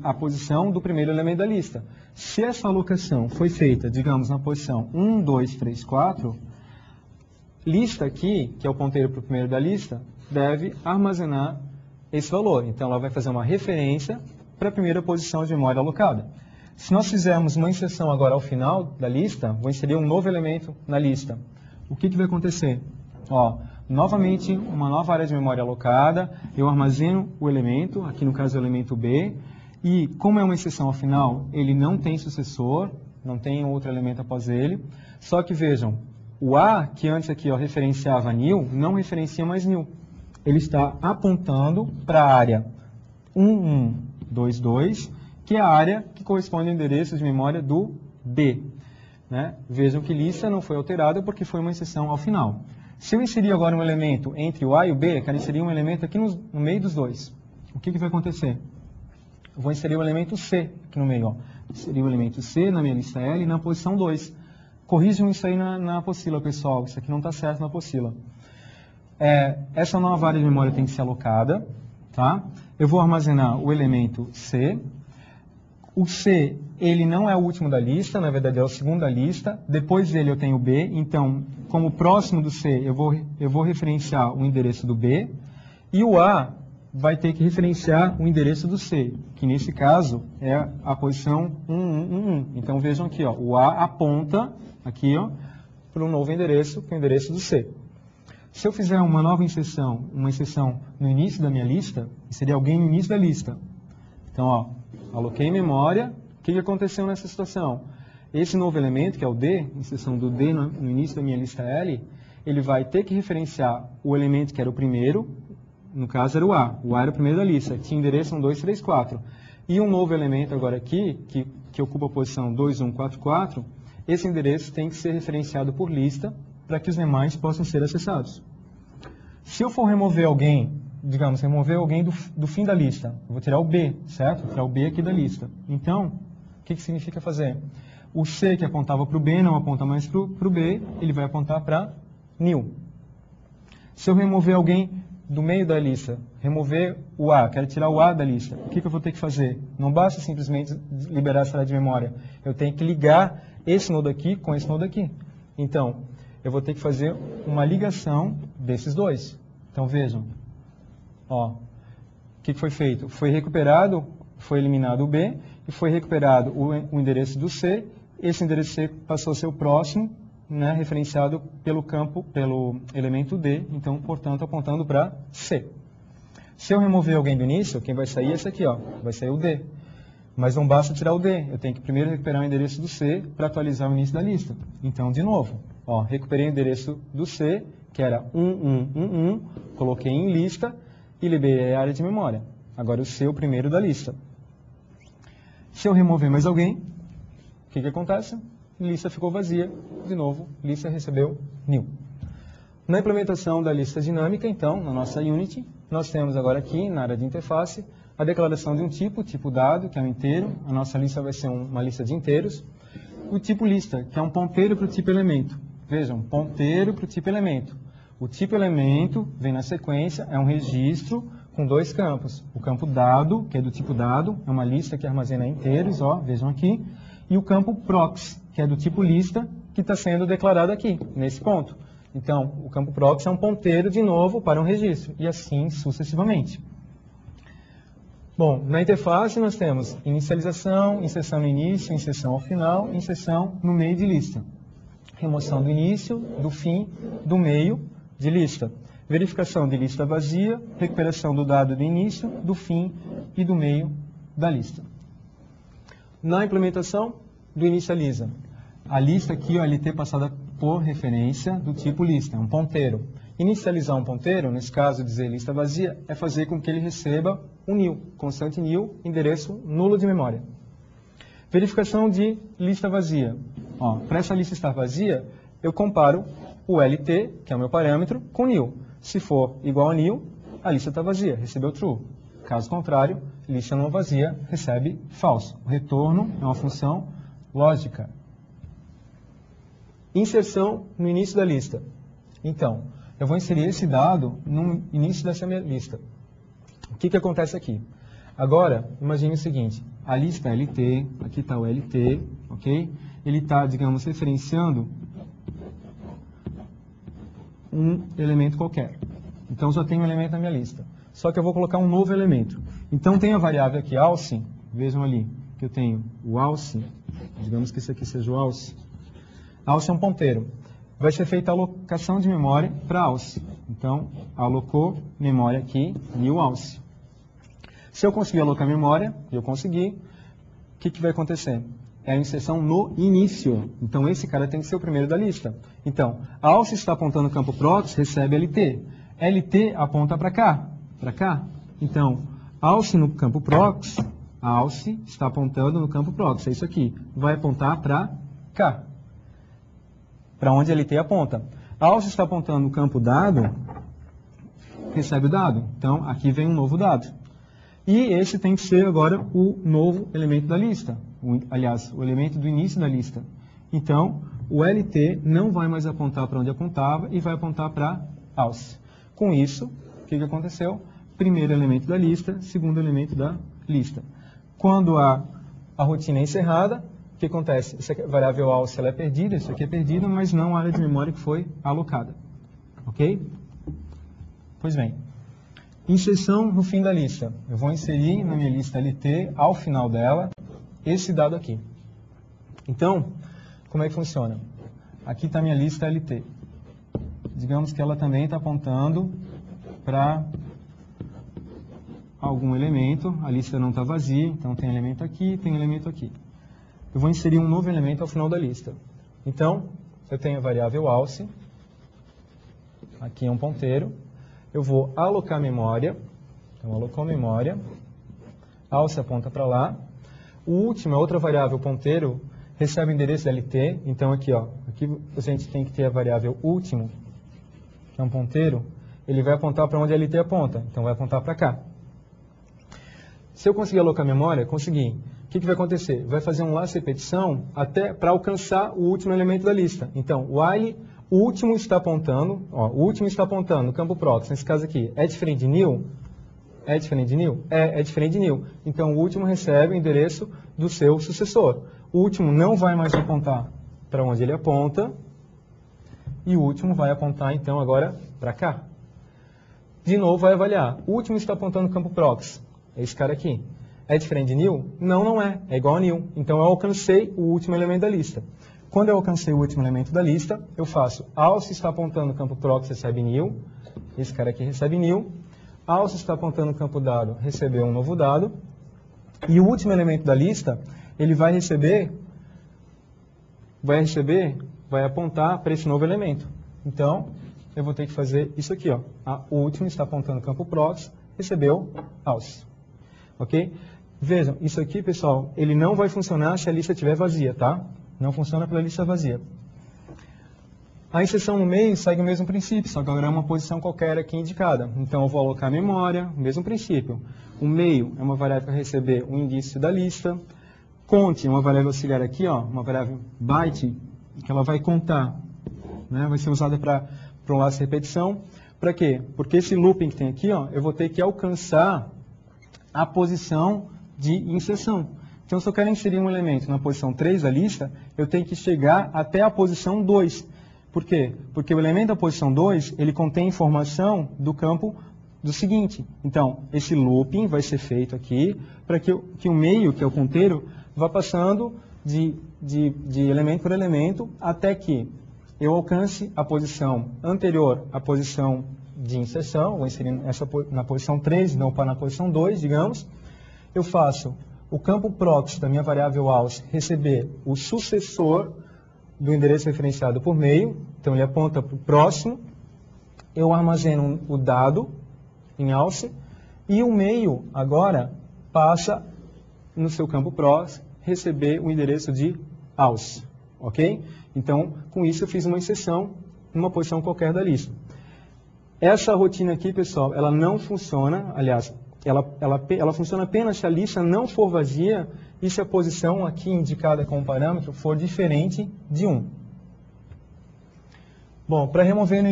a posição do primeiro elemento da lista. Se essa alocação foi feita, digamos, na posição 1, 2, 3, 4, lista aqui, que é o ponteiro para o primeiro da lista, deve armazenar esse valor. Então, ela vai fazer uma referência para a primeira posição de memória alocada. Se nós fizermos uma inserção agora ao final da lista, vou inserir um novo elemento na lista. O que vai acontecer? Ó, novamente, uma nova área de memória alocada, eu armazeno o elemento, aqui no caso o elemento B, e como é uma inserção ao final, ele não tem sucessor, não tem outro elemento após ele, só que vejam, o A, que antes aqui ó, referenciava nil, não referencia mais nil. Ele está apontando para a área 1122, que é a área que corresponde ao endereço de memória do B. Né? Vejam que lista não foi alterada porque foi uma inserção ao final. Se eu inserir agora um elemento entre o A e o B, eu quero inserir um elemento aqui no meio dos dois. O que vai acontecer? Eu vou inserir o elemento C aqui no meio. Ó. Inserir o elemento C na minha lista L na posição 2. Corrijam isso aí na apostila, pessoal. Isso aqui não está certo na apostila. Essa nova área de memória tem que ser alocada. Tá? Eu vou armazenar o elemento C. O C, ele não é o último da lista, na verdade é o segundo da lista. Depois dele eu tenho o B, então, como próximo do C, eu vou referenciar o endereço do B. E o A vai ter que referenciar o endereço do C, que nesse caso é a posição 1111. Então vejam aqui, ó, o A aponta aqui para um novo endereço, que é o endereço do C. Se eu fizer uma nova inserção, uma inserção no início da minha lista, seria alguém no início da lista. Então, ó, aloquei memória, o que aconteceu nessa situação? Esse novo elemento, que é o D, inserção do D no início da minha lista L, ele vai ter que referenciar o elemento que era o primeiro, no caso era o A era o primeiro da lista, tinha endereço 1, 2, 3, 4. E um novo elemento agora aqui, que ocupa a posição 2, 1, 4, 4, esse endereço tem que ser referenciado por lista para que os demais possam ser acessados. Se eu for remover alguém, digamos, remover alguém do fim da lista, eu vou tirar o B, certo? Vou tirar o B aqui da lista. Então, o que significa fazer? O C que apontava para o B não aponta mais para o B, ele vai apontar para nil. Se eu remover alguém do meio da lista, remover o A, quero tirar o A da lista, o que eu vou ter que fazer? Não basta simplesmente liberar essa área de memória, eu tenho que ligar esse nodo aqui com esse nodo aqui. Então, eu vou ter que fazer uma ligação desses dois. Então, vejam. Ó, o que foi feito? Foi recuperado, foi eliminado o B, e foi recuperado o endereço do C. Esse endereço C passou a ser o próximo, né, referenciado pelo elemento D, então, portanto, apontando para C. Se eu remover alguém do início, quem vai sair é esse aqui, ó, vai sair o D. Mas não basta tirar o D, eu tenho que primeiro recuperar o endereço do C para atualizar o início da lista. Então, de novo, ó, recuperei o endereço do C, que era 1111, coloquei em lista e liberei a área de memória. Agora o C é o primeiro da lista. Se eu remover mais alguém, o que acontece? Lista ficou vazia, de novo, lista recebeu nil. Na implementação da lista dinâmica, então, na nossa Unity, nós temos agora aqui, na área de interface, a declaração de um tipo dado, que é um inteiro. A nossa lista vai ser uma lista de inteiros. O tipo lista, que é um ponteiro para o tipo elemento. Vejam, ponteiro para o tipo elemento. O tipo elemento vem na sequência, é um registro com dois campos. O campo dado, que é do tipo dado, é uma lista que armazena inteiros, ó, vejam aqui. E o campo prox, que é do tipo lista, que está sendo declarado aqui, nesse ponto. Então, o campo prox é um ponteiro, de novo, para um registro, e assim sucessivamente. Bom, na interface nós temos inicialização, inserção no início, inserção ao final, inserção no meio de lista. Remoção do início, do fim, do meio de lista. Verificação de lista vazia, recuperação do dado do início, do fim e do meio da lista. Na implementação do inicializa, a lista aqui, ó, LT passada por referência do tipo lista, é um ponteiro. Inicializar um ponteiro, nesse caso dizer lista vazia, é fazer com que ele receba um nil, constante nil, endereço nulo de memória. Verificação de lista vazia. Para essa lista estar vazia, eu comparo o LT, que é o meu parâmetro, com nil. Se for igual a nil, a lista está vazia, recebeu true. Caso contrário, lista não vazia, recebe false. O retorno é uma função lógica. Inserção no início da lista. Então, eu vou inserir esse dado no início dessa minha lista. O que acontece aqui? Agora, imagine o seguinte, a lista LT, aqui está o LT, ok? Ele está, digamos, referenciando um elemento qualquer. Então, já tem um elemento na minha lista. Só que eu vou colocar um novo elemento. Então, tem a variável aqui, alce, vejam ali, que eu tenho o alce, digamos que isso aqui seja o alce. Alce é um ponteiro. Vai ser feita a alocação de memória para alce. Então, alocou memória aqui e o alce. Se eu conseguir alocar memória, eu consegui, o que vai acontecer? É a inserção no início. Então, esse cara tem que ser o primeiro da lista. Então, alce está apontando no campo prox, recebe LT. LT aponta para cá, para cá. Então, alce no campo prox, alce está apontando no campo prox, é isso aqui. Vai apontar para cá, para onde LT aponta. Alce está apontando no campo dado, recebe o dado. Então, aqui vem um novo dado. E esse tem que ser agora o novo elemento da lista. Aliás, o elemento do início da lista. Então, o LT não vai mais apontar para onde apontava e vai apontar para alce. Com isso, o que aconteceu? Primeiro elemento da lista, segundo elemento da lista. Quando a rotina é encerrada, o que acontece? Essa variável alce ela é perdida, isso aqui é perdida, mas não a área de memória que foi alocada. Ok? Pois bem. Inserção no fim da lista. Eu vou inserir na minha lista LT, ao final dela, esse dado aqui. Então, como é que funciona? Aqui está a minha lista LT. Digamos que ela também está apontando para algum elemento. A lista não está vazia, então tem elemento aqui, tem elemento aqui. Eu vou inserir um novo elemento ao final da lista. Então, eu tenho a variável alce. Aqui é um ponteiro. Eu vou alocar memória. Então, alocou memória. Alce aponta para lá. O último, a outra variável ponteiro, recebe o endereço LT. Então, aqui a gente tem que ter a variável último, que é um ponteiro. Ele vai apontar para onde a LT aponta. Então, vai apontar para cá. Se eu conseguir alocar memória, consegui. O que vai acontecer? Vai fazer um laço de repetição até para alcançar o último elemento da lista. Então, while o último está apontando, o último está apontando no campo prox, nesse caso aqui, é diferente de nil? É diferente de nil? É diferente de nil. Então, o último recebe o endereço do seu sucessor. O último não vai mais apontar para onde ele aponta, e o último vai apontar, então, agora para cá. De novo, vai avaliar. O último está apontando no campo prox, é esse cara aqui. É diferente de nil? Não, não é. É igual a nil. Então, eu alcancei o último elemento da lista. Quando eu alcancei o último elemento da lista, eu faço alce está apontando no campo prox, recebe nil. Esse cara aqui recebe nil. Alce está apontando no campo dado, recebeu um novo dado. E o último elemento da lista, ele vai apontar para esse novo elemento. Então, eu vou ter que fazer isso aqui. O último está apontando no campo prox, recebeu alce. Ok? Vejam, isso aqui, pessoal, ele não vai funcionar se a lista estiver vazia, tá? Não funciona pela lista vazia. A inserção no meio segue o mesmo princípio, só que agora é uma posição qualquer aqui indicada. Então, eu vou alocar memória, o mesmo princípio. O meio é uma variável para receber o indício da lista. Conte é uma variável auxiliar aqui, uma variável byte, que ela vai contar. Né? Vai ser usada para um laço de repetição. Para quê? Porque esse looping que tem aqui, eu vou ter que alcançar a posição de inserção. Então, se eu quero inserir um elemento na posição 3 da lista, eu tenho que chegar até a posição 2. Por quê? Porque o elemento da posição 2, ele contém informação do campo do seguinte. Então, esse looping vai ser feito aqui para que o meio, que é o ponteiro, vá passando de elemento por elemento até que eu alcance a posição anterior à posição de inserção. Vou inserir essa na posição 3, não para na posição 2, digamos. Eu faço o campo prox da minha variável alce receber o sucessor do endereço referenciado por meio, então ele aponta para o próximo, eu armazeno o dado em alce, e o meio agora passa no seu campo prox receber o endereço de alce, ok? Então, com isso eu fiz uma inserção numa posição qualquer da lista. Essa rotina aqui, pessoal, ela não funciona, aliás, ela funciona apenas se a lista não for vazia e se a posição aqui indicada como parâmetro for diferente de 1. Bom, para remover do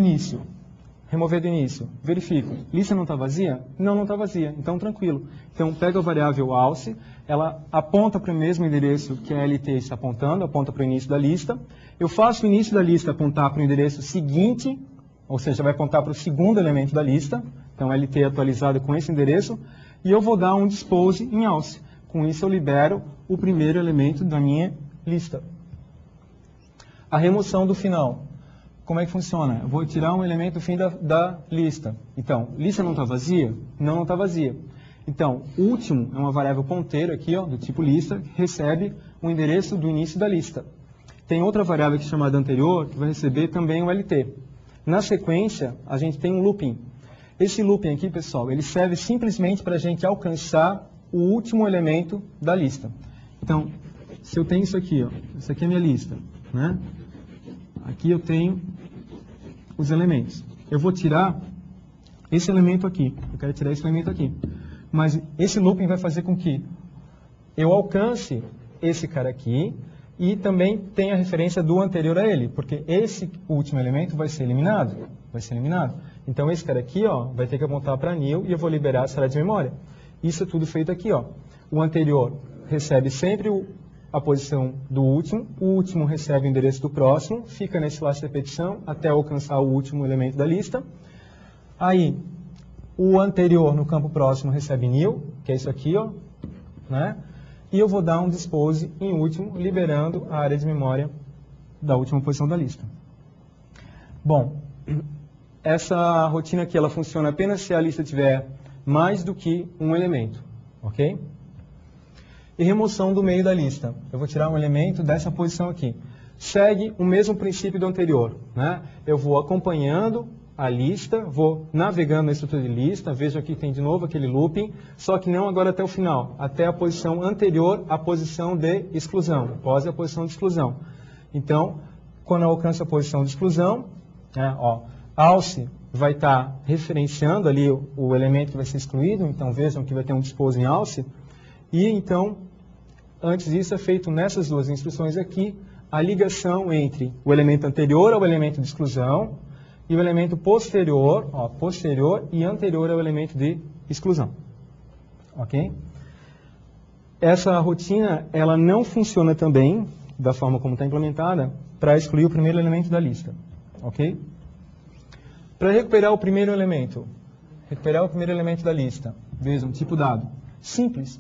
início, verifico, lista não está vazia? Não está vazia, então tranquilo. Então, pega a variável alce, ela aponta para o mesmo endereço que a LT está apontando, aponta para o início da lista. Eu faço o início da lista apontar para o endereço seguinte, ou seja, vai apontar para o segundo elemento da lista, então LT é atualizado com esse endereço, e eu vou dar um dispose em alce. Com isso eu libero o primeiro elemento da minha lista. A remoção do final. Como é que funciona? Eu vou tirar um elemento do fim da lista. Então, lista não está vazia? Não está vazia. Então, último é uma variável ponteiro aqui, ó, do tipo lista, que recebe o endereço do início da lista. Tem outra variável aqui chamada anterior, que vai receber também o LT. Na sequência, a gente tem um looping. Esse looping aqui, pessoal, ele serve simplesmente para a gente alcançar o último elemento da lista. Então, se eu tenho isso aqui, ó, isso aqui é a minha lista, né? Aqui eu tenho os elementos. Eu vou tirar esse elemento aqui. Eu quero tirar esse elemento aqui. Mas esse looping vai fazer com que eu alcance esse cara aqui e também tenha a referência do anterior a ele, porque esse último elemento vai ser eliminado. Então esse cara aqui, ó, vai ter que apontar para nil e eu vou liberar essa área de memória. Isso é tudo feito aqui, ó. O anterior recebe sempre a posição do último, o último recebe o endereço do próximo, fica nesse laço de repetição até alcançar o último elemento da lista. Aí, o anterior no campo próximo recebe nil, que é isso aqui, ó, né? E eu vou dar um dispose em último, liberando a área de memória da última posição da lista. Bom, essa rotina aqui ela funciona apenas se a lista tiver mais do que um elemento, ok? E remoção do meio da lista. Eu vou tirar um elemento dessa posição aqui. Segue o mesmo princípio do anterior, né? Eu vou acompanhando a lista, vou navegando na estrutura de lista, vejo aqui tem de novo aquele looping, só que não agora até o final, até a posição anterior à posição de exclusão, após a posição de exclusão. Então, quando eu alcanço a posição de exclusão, né, ó, alce vai estar referenciando ali o elemento que vai ser excluído, então vejam que vai ter um dispose em alce, e então, antes disso é feito nessas duas instruções aqui, a ligação entre o elemento anterior ao elemento de exclusão, e o elemento posterior, ó, posterior e anterior ao elemento de exclusão. Ok? Essa rotina, ela não funciona também, da forma como está implementada, para excluir o primeiro elemento da lista. Ok? Para recuperar o primeiro elemento da lista, vejam, tipo dado. Simples.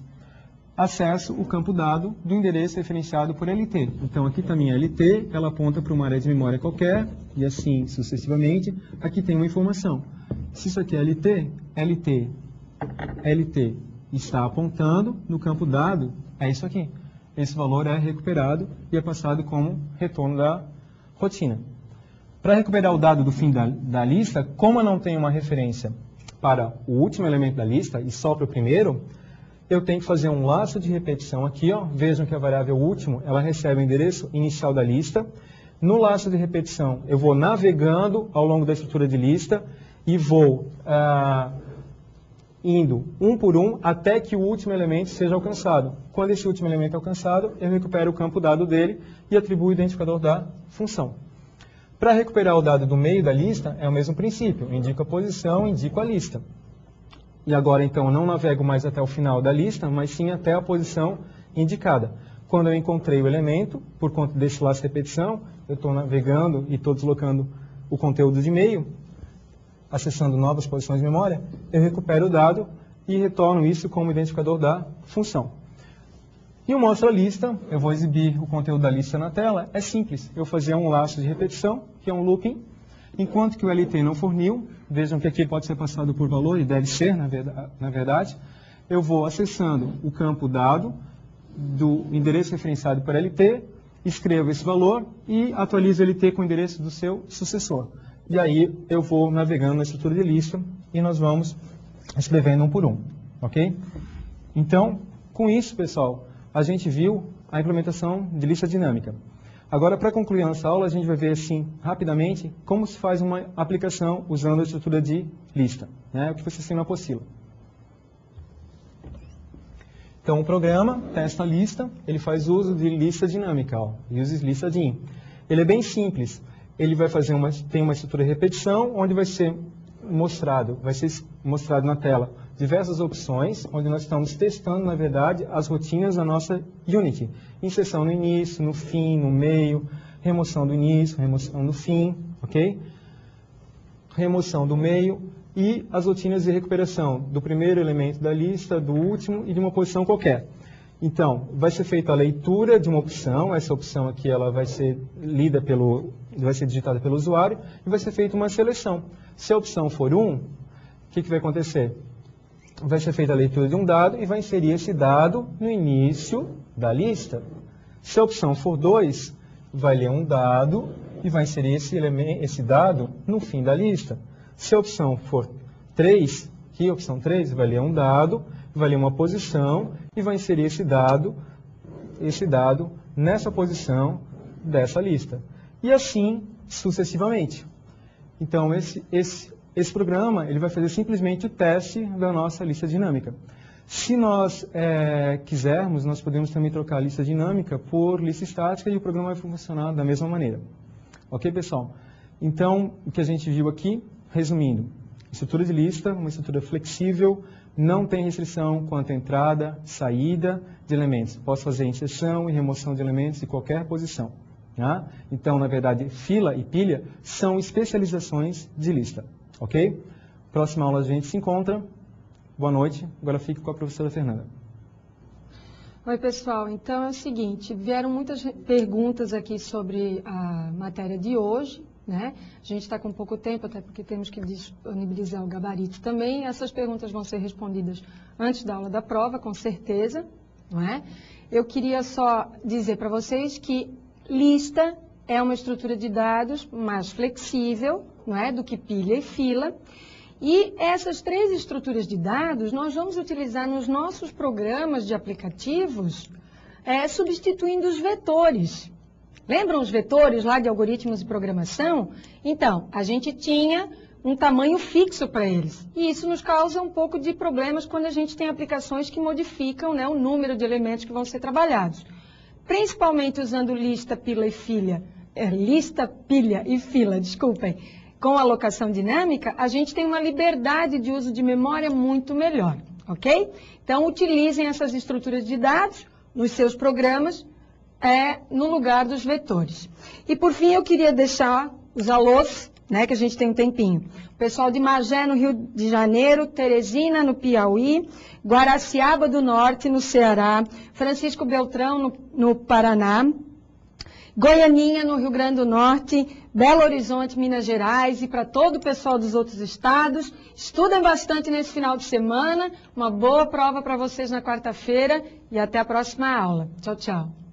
Acesso o campo dado do endereço referenciado por LT. Então, aqui está a minha LT, ela aponta para uma área de memória qualquer, e assim sucessivamente. Aqui tem uma informação. Se isso aqui é LT, LT está apontando no campo dado, é isso aqui. Esse valor é recuperado e é passado como retorno da rotina. Para recuperar o dado do fim da lista, como eu não tenho uma referência para o último elemento da lista e só para o primeiro, eu tenho que fazer um laço de repetição aqui, ó. Vejam que a variável último, ela recebe o endereço inicial da lista. No laço de repetição, eu vou navegando ao longo da estrutura de lista e vou indo um por um até que o último elemento seja alcançado. Quando esse último elemento é alcançado, eu recupero o campo dado dele e atribuo o identificador da função. Para recuperar o dado do meio da lista, é o mesmo princípio. Eu indico a posição, indico a lista. E agora, então, eu não navego mais até o final da lista, mas sim até a posição indicada. Quando eu encontrei o elemento, por conta desse laço de repetição, eu estou navegando e estou deslocando o conteúdo de meio, acessando novas posições de memória, eu recupero o dado e retorno isso como identificador da função. E o mostra lista, eu vou exibir o conteúdo da lista na tela, é simples. Eu fazer um laço de repetição, que é um looping, enquanto que o LT não forniu, vejam que aqui pode ser passado por valor, e deve ser, na verdade, eu vou acessando o campo dado do endereço referenciado por LT, escrevo esse valor e atualizo o LT com o endereço do seu sucessor. E aí eu vou navegando na estrutura de lista e nós vamos escrevendo um por um, ok? Então, com isso, pessoal, a gente viu a implementação de lista dinâmica. Agora, para concluir a nossa aula, a gente vai ver, assim, rapidamente, como se faz uma aplicação usando a estrutura de lista, né? O que vocês têm na apostila. Então, o programa testa a lista, ele faz uso de lista dinâmica, ó, uses lista dim. Ele é bem simples. Ele vai fazer tem uma estrutura de repetição, onde vai ser mostrado na tela diversas opções, onde nós estamos testando, na verdade, as rotinas da nossa Unity. Inserção no início, no fim, no meio, remoção do início, remoção do fim, ok? Remoção do meio e as rotinas de recuperação do primeiro elemento da lista, do último e de uma posição qualquer. Então, vai ser feita a leitura de uma opção, essa opção aqui ela vai ser vai ser digitada pelo usuário e vai ser feita uma seleção. Se a opção for 1, o que vai acontecer? Vai ser feita a leitura de um dado e vai inserir esse dado no início da lista. Se a opção for 2, vai ler um dado e vai inserir esse dado no fim da lista. Se a opção for 3, aqui a opção 3 vai ler um dado, vai ler uma posição e vai inserir esse dado nessa posição dessa lista. E assim sucessivamente. Então, esse programa ele vai fazer simplesmente o teste da nossa lista dinâmica. Se nós quisermos, nós podemos também trocar a lista dinâmica por lista estática e o programa vai funcionar da mesma maneira. Ok, pessoal? Então, o que a gente viu aqui, resumindo, estrutura de lista, uma estrutura flexível, não tem restrição quanto à entrada, saída de elementos. Posso fazer inserção e remoção de elementos de qualquer posição. Tá? Então, na verdade, fila e pilha são especializações de lista. Ok? Próxima aula a gente se encontra. Boa noite. Agora fique com a professora Fernanda. Oi, pessoal. Então é o seguinte, vieram muitas perguntas aqui sobre a matéria de hoje, né? A gente está com pouco tempo, até porque temos que disponibilizar o gabarito também. Essas perguntas vão ser respondidas antes da aula da prova, com certeza, não é? Eu queria só dizer para vocês que lista é uma estrutura de dados mais flexível, não é, do que pilha e fila. E essas 3 estruturas de dados nós vamos utilizar nos nossos programas de aplicativos, substituindo os vetores. Lembram os vetores lá de algoritmos de programação? Então, a gente tinha um tamanho fixo para eles. E isso nos causa um pouco de problemas quando a gente tem aplicações que modificam, né, o número de elementos que vão ser trabalhados. Principalmente usando lista, pilha e fila, desculpem, com alocação dinâmica, a gente tem uma liberdade de uso de memória muito melhor, ok? Então, utilizem essas estruturas de dados nos seus programas, no lugar dos vetores. E, por fim, eu queria deixar os alôs, né, que a gente tem um tempinho. O pessoal de Magé, no Rio de Janeiro, Teresina, no Piauí, Guaraciaba do Norte, no Ceará, Francisco Beltrão, no Paraná, Goianinha, no Rio Grande do Norte, Belo Horizonte, Minas Gerais, e para todo o pessoal dos outros estados. Estudem bastante nesse final de semana. Uma boa prova para vocês na quarta-feira e até a próxima aula. Tchau, tchau.